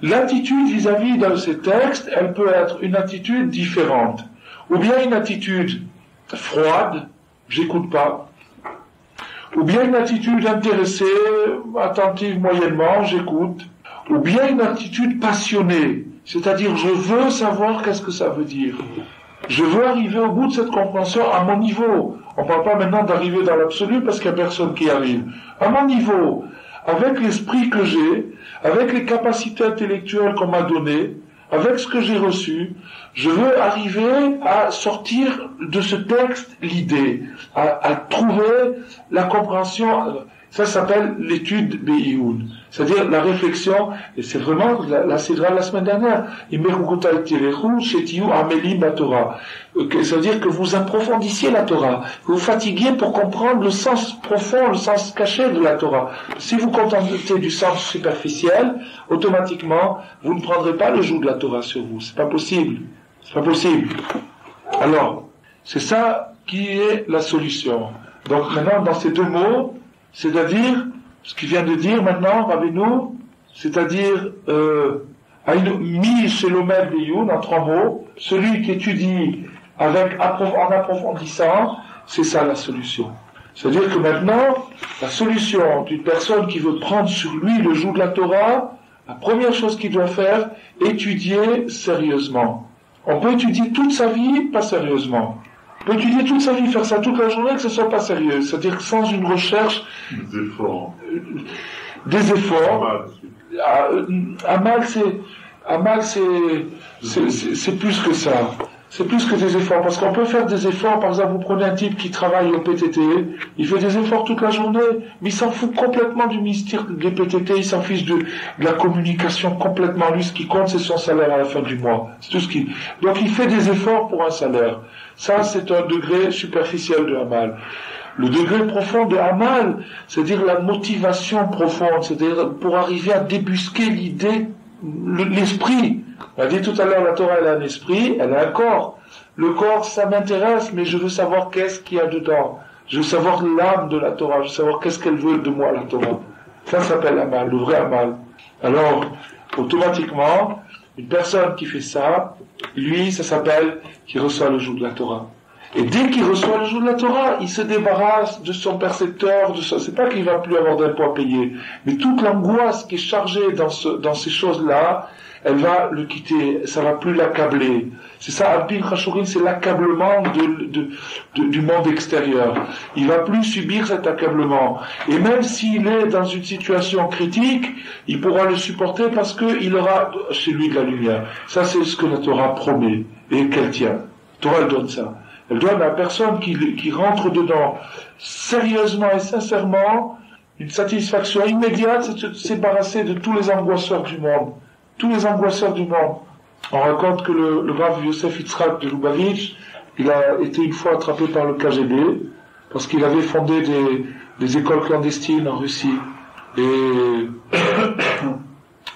L'attitude vis-à-vis de ces textes, elle peut être une attitude différente. Ou bien une attitude froide, j'écoute pas. Ou bien une attitude intéressée, attentive moyennement, j'écoute. Ou bien une attitude passionnée, c'est-à-dire je veux savoir qu'est-ce que ça veut dire. Je veux arriver au bout de cette compréhension à mon niveau. On ne parle pas maintenant d'arriver dans l'absolu parce qu'il n'y a personne qui arrive. À mon niveau, avec l'esprit que j'ai, avec les capacités intellectuelles qu'on m'a données, avec ce que j'ai reçu, je veux arriver à sortir de ce texte l'idée, à trouver la compréhension. Ça s'appelle l'étude Be'ioun, c'est-à-dire la réflexion, et c'est vraiment la sidra de la semaine dernière. C'est-à-dire que vous approfondissiez la Torah, que vous fatiguiez pour comprendre le sens profond, le sens caché de la Torah. Si vous contentez du sens superficiel, automatiquement, vous ne prendrez pas le joug de la Torah sur vous. C'est pas possible. C'est pas possible. Alors, c'est ça qui est la solution. Donc maintenant, dans ces deux mots, c'est-à-dire, ce qu'il vient de dire maintenant, Rabbeinu, c'est-à-dire, Mi Shelomel Beyoun, en trois mots, celui qui étudie en approfondissant, c'est ça la solution. C'est-à-dire que maintenant, la solution d'une personne qui veut prendre sur lui le joug de la Torah, la première chose qu'il doit faire, étudier sérieusement. On peut étudier toute sa vie, pas sérieusement. On peut étudier toute sa vie, faire ça toute la journée, que ce soit pas sérieux. C'est-à-dire sans une recherche. Des efforts. Amal, c'est plus que ça. C'est plus que des efforts. Parce qu'on peut faire des efforts, par exemple, vous prenez un type qui travaille au PTT, il fait des efforts toute la journée, mais il s'en fout complètement du mystère des PTT, il s'en fiche de la communication complètement. Lui, ce qui compte, c'est son salaire à la fin du mois. C'est tout ce qui. Donc il fait des efforts pour un salaire. Ça, c'est un degré superficiel de Amal. Le degré profond de Amal, c'est-à-dire la motivation profonde, c'est-à-dire pour arriver à débusquer l'idée, l'esprit. On a dit tout à l'heure, la Torah, elle a un esprit, elle a un corps. Le corps, ça m'intéresse, mais je veux savoir qu'est-ce qu'il y a dedans. Je veux savoir l'âme de la Torah, je veux savoir qu'est-ce qu'elle veut de moi, la Torah. Ça s'appelle Amal, le vrai Amal. Alors, automatiquement, une personne qui fait ça, lui, ça s'appelle qu'il reçoit le joug de la Torah. Et dès qu'il reçoit le joug de la Torah, il se débarrasse de son percepteur, c'est pas qu'il va plus avoir d'impôts à payer, mais toute l'angoisse qui est chargée dans ces choses-là, elle va le quitter, ça va plus l'accabler. C'est ça, Alpin Chachourin, c'est l'accablement du monde extérieur. Il va plus subir cet accablement. Et même s'il est dans une situation critique, il pourra le supporter parce qu'il aura chez lui de la lumière. Ça, c'est ce que la Torah promet et qu'elle tient. La Torah, elle donne ça. Elle donne à la personne qui rentre dedans sérieusement et sincèrement une satisfaction immédiate, c'est de se débarrasser de tous les angoisseurs du monde. Tous les angoisseurs du monde. On raconte que le Rav Yosef Yitzhak de Lubavitch, il a été une fois attrapé par le KGB parce qu'il avait fondé des écoles clandestines en Russie. Et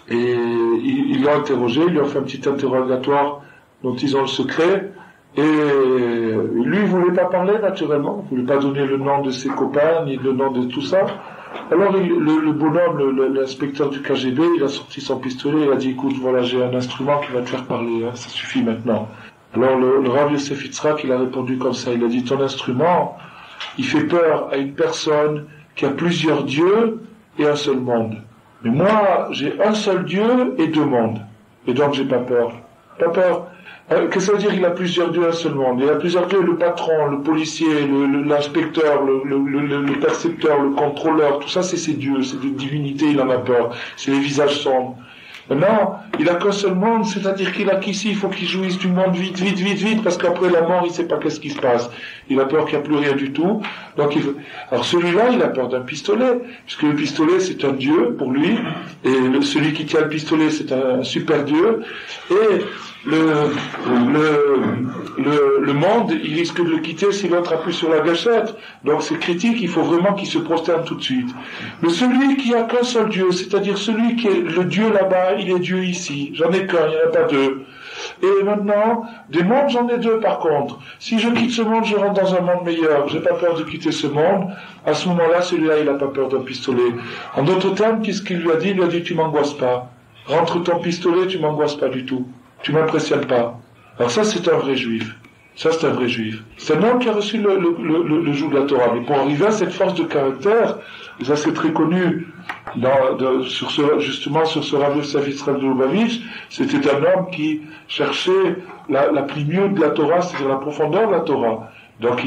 ils l'ont interrogé, ils lui ont fait un petit interrogatoire dont ils ont le secret. Et lui, il voulait pas parler naturellement, il voulait pas donner le nom de ses copains, ni le nom de tout ça. Alors le bonhomme, l'inspecteur du KGB, il a sorti son pistolet, il a dit, écoute, voilà, j'ai un instrument qui va te faire parler, hein, ça suffit maintenant. Alors le Rav Yosef Yitzhak, il a répondu comme ça, il a dit, ton instrument, il fait peur à une personne qui a plusieurs dieux et un seul monde. Mais moi, j'ai un seul Dieu et deux mondes. Et donc j'ai pas peur. Pas peur. Qu'est-ce que ça veut dire qu'il a plusieurs dieux, un seul monde? Il a plusieurs dieux, le patron, le policier, l'inspecteur, le percepteur, le contrôleur, tout ça c'est ses dieux, c'est des divinités, il en a peur, c'est les visages sombres. Maintenant, il a qu'un seul monde, c'est-à-dire qu'il a qu'ici, il faut qu'il jouisse du monde vite, parce qu'après la mort, il sait pas qu'est-ce qui se passe. Il a peur qu'il n'y a plus rien du tout. Donc alors celui-là, il a peur d'un pistolet, puisque le pistolet c'est un dieu pour lui, et celui qui tient le pistolet c'est un super dieu, et le monde, il risque de le quitter si l'autre appuie sur la gâchette. Donc c'est critique, il faut vraiment qu'il se prosterne tout de suite. Mais celui qui a qu'un seul Dieu, c'est-à-dire celui qui est le Dieu là-bas, il est Dieu ici. J'en ai qu'un, il n'y en a pas deux. Et maintenant, des mondes, j'en ai deux par contre. Si je quitte ce monde, je rentre dans un monde meilleur. J'ai pas peur de quitter ce monde. À ce moment-là, celui-là, il a pas peur d'un pistolet. En d'autres termes, qu'est-ce qu'il lui a dit? Il lui a dit, tu m'angoisses pas. Rentre ton pistolet, tu m'angoisses pas du tout. Tu m'impressionnes pas. Alors ça, c'est un vrai juif. Ça, c'est un vrai juif. C'est un homme qui a reçu le joug de la Torah. Mais pour arriver à cette force de caractère, et ça c'est très connu, sur ce Rav Yosef Israël de Lubavitch, c'était un homme qui cherchait la plénitude de la Torah, c'est-à-dire la profondeur de la Torah. Donc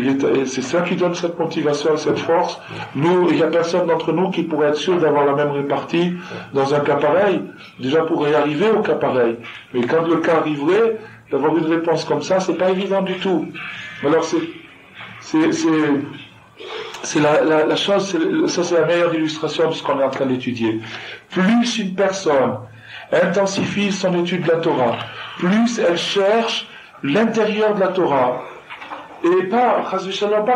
c'est ça qui donne cette motivation et cette force. Nous, il n'y a personne d'entre nous qui pourrait être sûr d'avoir la même répartie dans un cas pareil. Déjà pour y arriver au cas pareil. Mais quand le cas arriverait, d'avoir une réponse comme ça, c'est pas évident du tout. Alors c'est la chose, ça c'est la meilleure illustration de ce qu'on est en train d'étudier. Plus une personne intensifie son étude de la Torah, plus elle cherche l'intérieur de la Torah. Et pas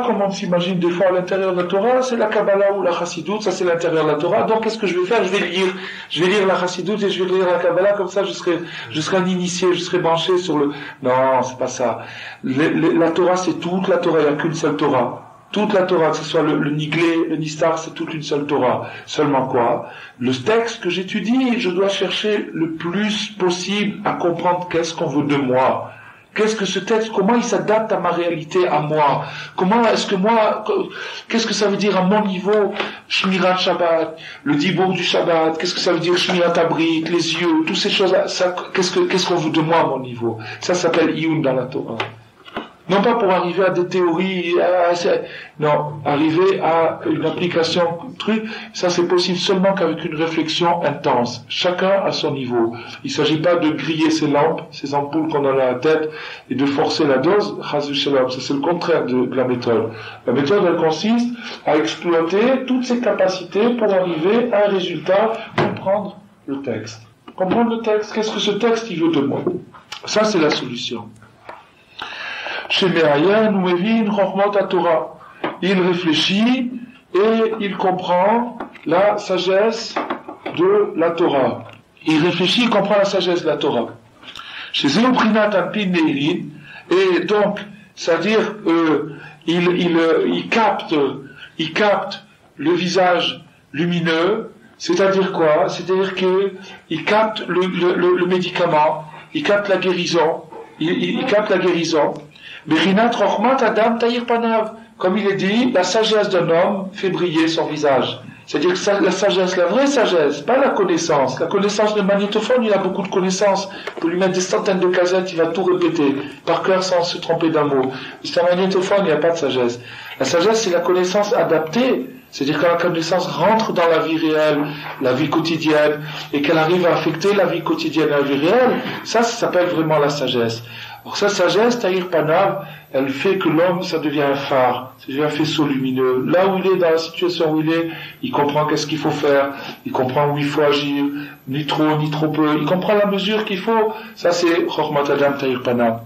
comme on s'imagine des fois à l'intérieur de la Torah, c'est la Kabbalah ou la Chassidoute, ça c'est l'intérieur de la Torah. Donc qu'est-ce que je vais faire? Je vais lire la Chassidoute et je vais lire la Kabbalah, comme ça je serai un initié, je serai branché sur le... Non, c'est pas ça. La Torah c'est toute la Torah, il n'y a qu'une seule Torah. Toute la Torah, que ce soit le Niglé, le Nistar, c'est toute une seule Torah. Seulement quoi? Le texte que j'étudie, je dois chercher le plus possible à comprendre qu'est-ce qu'on veut de moi. Qu'est-ce que ce texte, comment il s'adapte à ma réalité, à moi? Qu'est-ce que ça veut dire à mon niveau, Shmirat Shabbat, le Dibour du Shabbat, qu'est-ce que ça veut dire Shmirat Abrit, les yeux, toutes ces choses-là, qu'est-ce qu'on veut de moi à mon niveau? Ça s'appelle Iyun dans la Torah. Non pas pour arriver à des théories, non, arriver à une application truc, ça c'est possible seulement qu'avec une réflexion intense, chacun à son niveau. Il ne s'agit pas de griller ses lampes, ces ampoules qu'on a dans la tête, et de forcer la dose, chas v'shalom, ça c'est le contraire de la méthode. La méthode elle consiste à exploiter toutes ses capacités pour arriver à un résultat, comprendre le texte. Comprendre le texte, qu'est-ce que ce texte il veut de moi? Ça c'est la solution. Chez Me'ayan ou Evin Chochmot Torah. Il réfléchit et il comprend la sagesse de la Torah. Il réfléchit, il comprend la sagesse de la Torah. Chez Zéoprinat Alpin Neirin, et donc, c'est-à-dire, il capte le visage lumineux, c'est-à-dire quoi? C'est-à-dire que il capte le médicament, il capte la guérison, il capte la guérison. Berinat Rochmat Adam Tahir Panav, comme il est dit, la sagesse d'un homme fait briller son visage. C'est-à-dire que la sagesse, la vraie sagesse, pas la connaissance. La connaissance de magnétophone, il a beaucoup de connaissances. On peut lui mettre des centaines de casettes, il va tout répéter, par cœur sans se tromper d'un mot. C'est un magnétophone, il n'y a pas de sagesse. La sagesse, c'est la connaissance adaptée. C'est-à-dire quand la connaissance rentre dans la vie réelle, la vie quotidienne, et qu'elle arrive à affecter la vie quotidienne et la vie réelle, ça s'appelle vraiment la sagesse. Alors sa sagesse, Tahir Panav, elle fait que l'homme, ça devient un phare, ça devient un faisceau lumineux. Là où il est, dans la situation où il comprend qu'est-ce qu'il faut faire, il comprend où il faut agir, ni trop, ni trop peu, il comprend la mesure qu'il faut. Ça c'est Chochmat Adam Tahir Panav.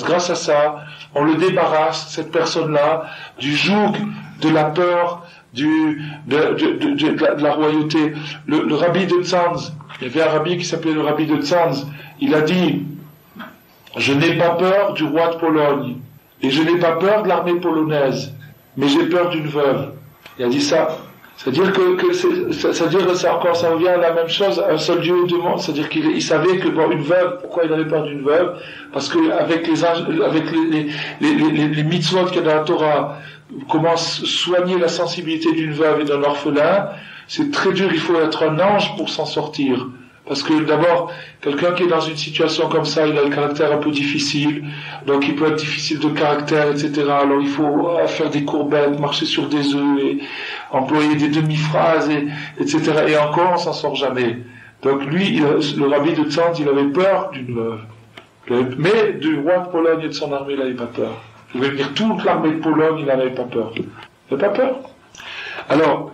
Grâce à ça, on le débarrasse, cette personne-là, du joug de la peur, de la royauté. Le rabbi de Tzanz, il y avait un rabbi qui s'appelait le rabbi de Tzanz, il a dit, je n'ai pas peur du roi de Pologne, et je n'ai pas peur de l'armée polonaise, mais j'ai peur d'une veuve. Il a dit ça. C'est-à-dire que ça revient à la même chose, un seul Dieu de monde. C'est-à-dire qu'il savait que une veuve, pourquoi il avait peur d'une veuve? Parce que avec les mitzvot qu'il y a dans la Torah, comment soigner la sensibilité d'une veuve et d'un orphelin, c'est très dur, il faut être un ange pour s'en sortir. Parce que d'abord, quelqu'un qui est dans une situation comme ça, il a le caractère un peu difficile, donc il peut être difficile de caractère, etc. Alors il faut faire des courbettes, marcher sur des œufs, et employer des demi-phrases, etc. Et encore, on s'en sort jamais. Donc lui, le rabbi de Tzanz, il avait peur d'une veuve. Mais du roi de Pologne et de son armée, il n'avait pas peur. Il pouvait venir toute l'armée de Pologne, il n'avait pas peur. Il n'avait pas peur. Alors,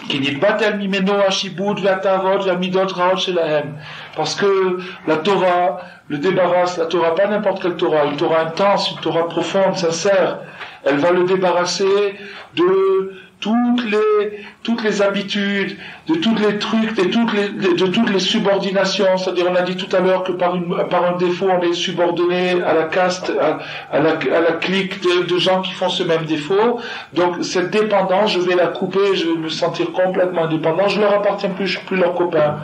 qui dit batel mimeno hashibud ve'atavot ve'amidot raot shelahem, parce que la Torah le débarrasse, la Torah, pas n'importe quelle Torah, une Torah intense, une Torah profonde, sincère, elle va le débarrasser de toutes les habitudes, de tous les trucs, de toutes les subordinations. C'est-à-dire, on a dit tout à l'heure que par un défaut, on est subordonné à la caste, à la clique de gens qui font ce même défaut. Donc, cette dépendance, je vais la couper, je vais me sentir complètement indépendant. Je leur appartiens plus, je suis plus leur copain.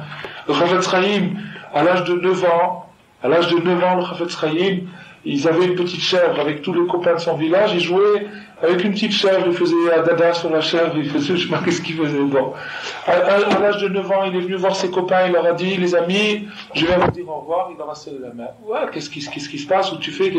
Le Chafetz Chaim, à l'âge de 9 ans, le Chafetz Chaim, ils avaient une petite chèvre avec tous les copains de son village, ils jouaient avec une petite chèvre, ils faisaient un dada sur la chèvre, ils faisaient, je sais pas qu'est-ce qu'ils faisaient, bon. À l'âge de 9 ans, il est venu voir ses copains, il leur a dit, les amis, je vais vous dire au revoir, il leur a serré la main. Ouais, qu'est-ce qui se passe, où tu fais,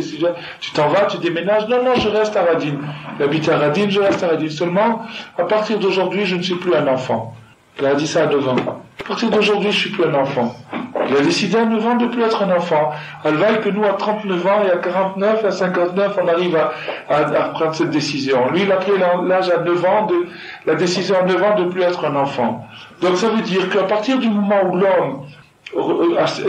tu t'en vas, tu déménages? Non, je reste à Radin. Il habite à Radin, je reste à Radin. Seulement, à partir d'aujourd'hui, je ne suis plus un enfant. Il a dit ça à 9 ans. À partir d'aujourd'hui, je suis plus un enfant. Il a décidé à 9 ans de plus être un enfant. Alvaï que nous, à 39 ans et à 49, à 59, on arrive à prendre cette décision. Lui, il a pris l'âge à 9 ans la décision à 9 ans de plus être un enfant. Donc ça veut dire qu'à partir du moment où l'homme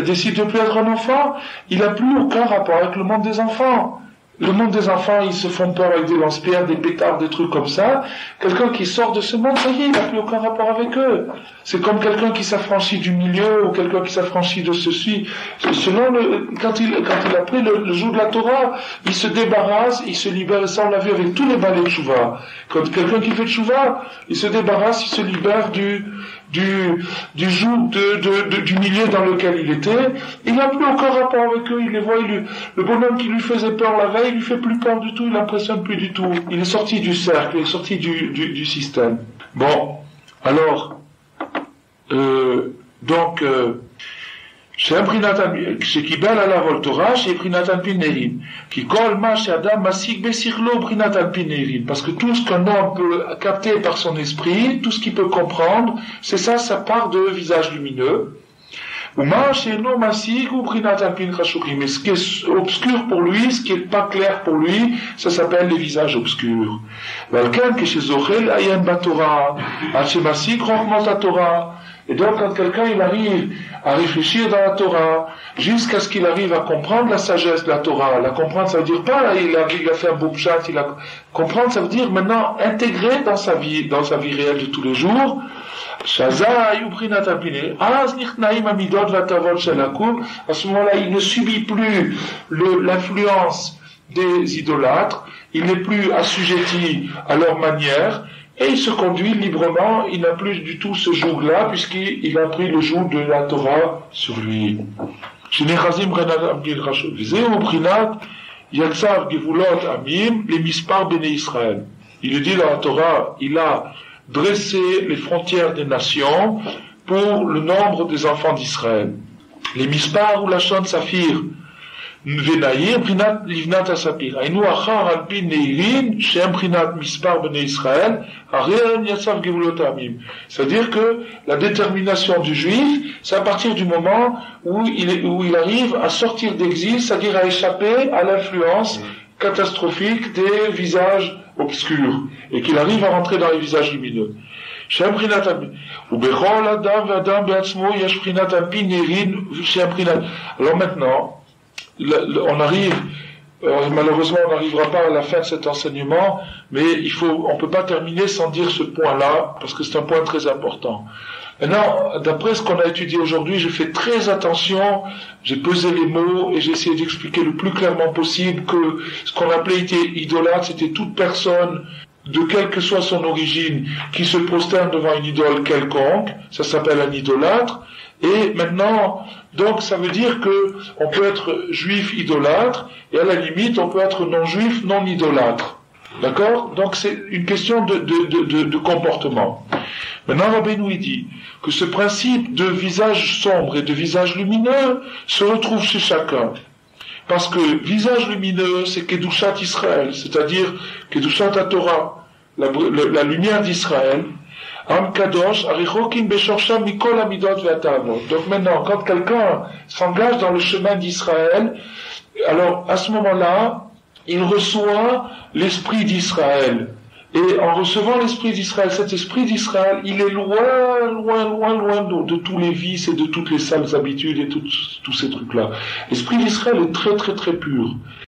décide de plus être un enfant, il n'a plus aucun rapport avec le monde des enfants. Le monde des enfants, ils se font peur avec des lance-pierres, des pétards, des trucs comme ça. Quelqu'un qui sort de ce monde, ça y est, il n'a plus aucun rapport avec eux. C'est comme quelqu'un qui s'affranchit du milieu, ou quelqu'un qui s'affranchit de ceci. Quand il a pris le joug de la Torah, il se débarrasse, il se libère, et ça on l'a vu avec tous les balais de Tchouva. Quand quelqu'un qui fait Tchouva, il se débarrasse, il se libère du joug du milieu dans lequel il était. Il n'a plus aucun rapport avec eux, il les voit, le bonhomme qui lui faisait peur la veille, il lui fait plus peur du tout, il l'impressionne plus du tout. Il est sorti du cercle, il est sorti du système. Bon, alors, donc, שקיבל עליו על תורה שהיא בחינת על פי נהירים. כי כל מה שאדם משיג בשכלו בחינת על פי נהירים. Parce que tout ce qu'un homme peut capter par son esprit, tout ce qu'il peut comprendre, c'est ça part de visage lumineux. ומה שאינו משיג הוא בחינת על פי חשוכים. Et ce qui est obscur pour lui, ce qui est pas clair pour lui, ça s'appelle les visages obscurs. ועל כן כשזוכה לעיין בתורה, עד שמשיג חוכמת התורה, et donc, quand quelqu'un il arrive à réfléchir dans la Torah, jusqu'à ce qu'il arrive à comprendre la sagesse de la Torah, la comprendre, ça veut dire pas, il a fait un beau pshat, comprendre, ça veut dire maintenant intégrer dans sa vie réelle de tous les jours, à ce moment-là, il ne subit plus l'influence des idolâtres, il n'est plus assujetti à leur manière, et il se conduit librement, il n'a plus du tout ce joug-là, puisqu'il a pris le joug de la Torah sur lui. Il dit dans la Torah, il a dressé les frontières des nations pour le nombre des enfants d'Israël. Les mispar ou la chante saphir, ונעיר מבחינת לבנת הספיר. היינו אחר על פי נעירים שהם מבחינת מספר בני ישראל, הרי הם יצב גבולות העמים. C'est-à-dire que la détermination du juif, c'est à partir du moment où il arrive à sortir d'exil, c'est-à-dire à échapper à l'influence catastrophique des visages obscurs, et qu'il arrive à rentrer dans les visages lumineux. שהם מבחינת העמים. ובכל אדם ואדם בעצמו יש מבחינת על פי נעירים שהם מבחינת. Alors maintenant, on arrive, malheureusement on n'arrivera pas à la fin de cet enseignement, mais on peut pas terminer sans dire ce point-là, parce que c'est un point très important. Maintenant, d'après ce qu'on a étudié aujourd'hui, j'ai fait très attention, j'ai pesé les mots et j'ai essayé d'expliquer le plus clairement possible que ce qu'on appelait idolâtre, c'était toute personne, de quelle que soit son origine, qui se prosterne devant une idole quelconque, ça s'appelle un idolâtre. Et maintenant, donc ça veut dire que on peut être juif idolâtre, et à la limite on peut être non-juif non idolâtre. D'accord? Donc c'est une question de comportement. Maintenant Rabbeinu dit que ce principe de visage sombre et de visage lumineux se retrouve chez chacun. Parce que visage lumineux, c'est Kedushat Israël, c'est-à-dire Kedushat Torah, la lumière d'Israël. Am Kadosh, Arichokim Beshorsham Mikol Amidot Ve'atavot. Donc maintenant, quand quelqu'un s'engage dans le chemin d'Israël, alors à ce moment-là, il reçoit l'esprit d'Israël. Et en recevant l'esprit d'Israël, cet esprit d'Israël, il est loin, loin, loin, loin de tous les vices et de toutes les sales habitudes et tous ces trucs-là. L'esprit d'Israël est très, très, très pur.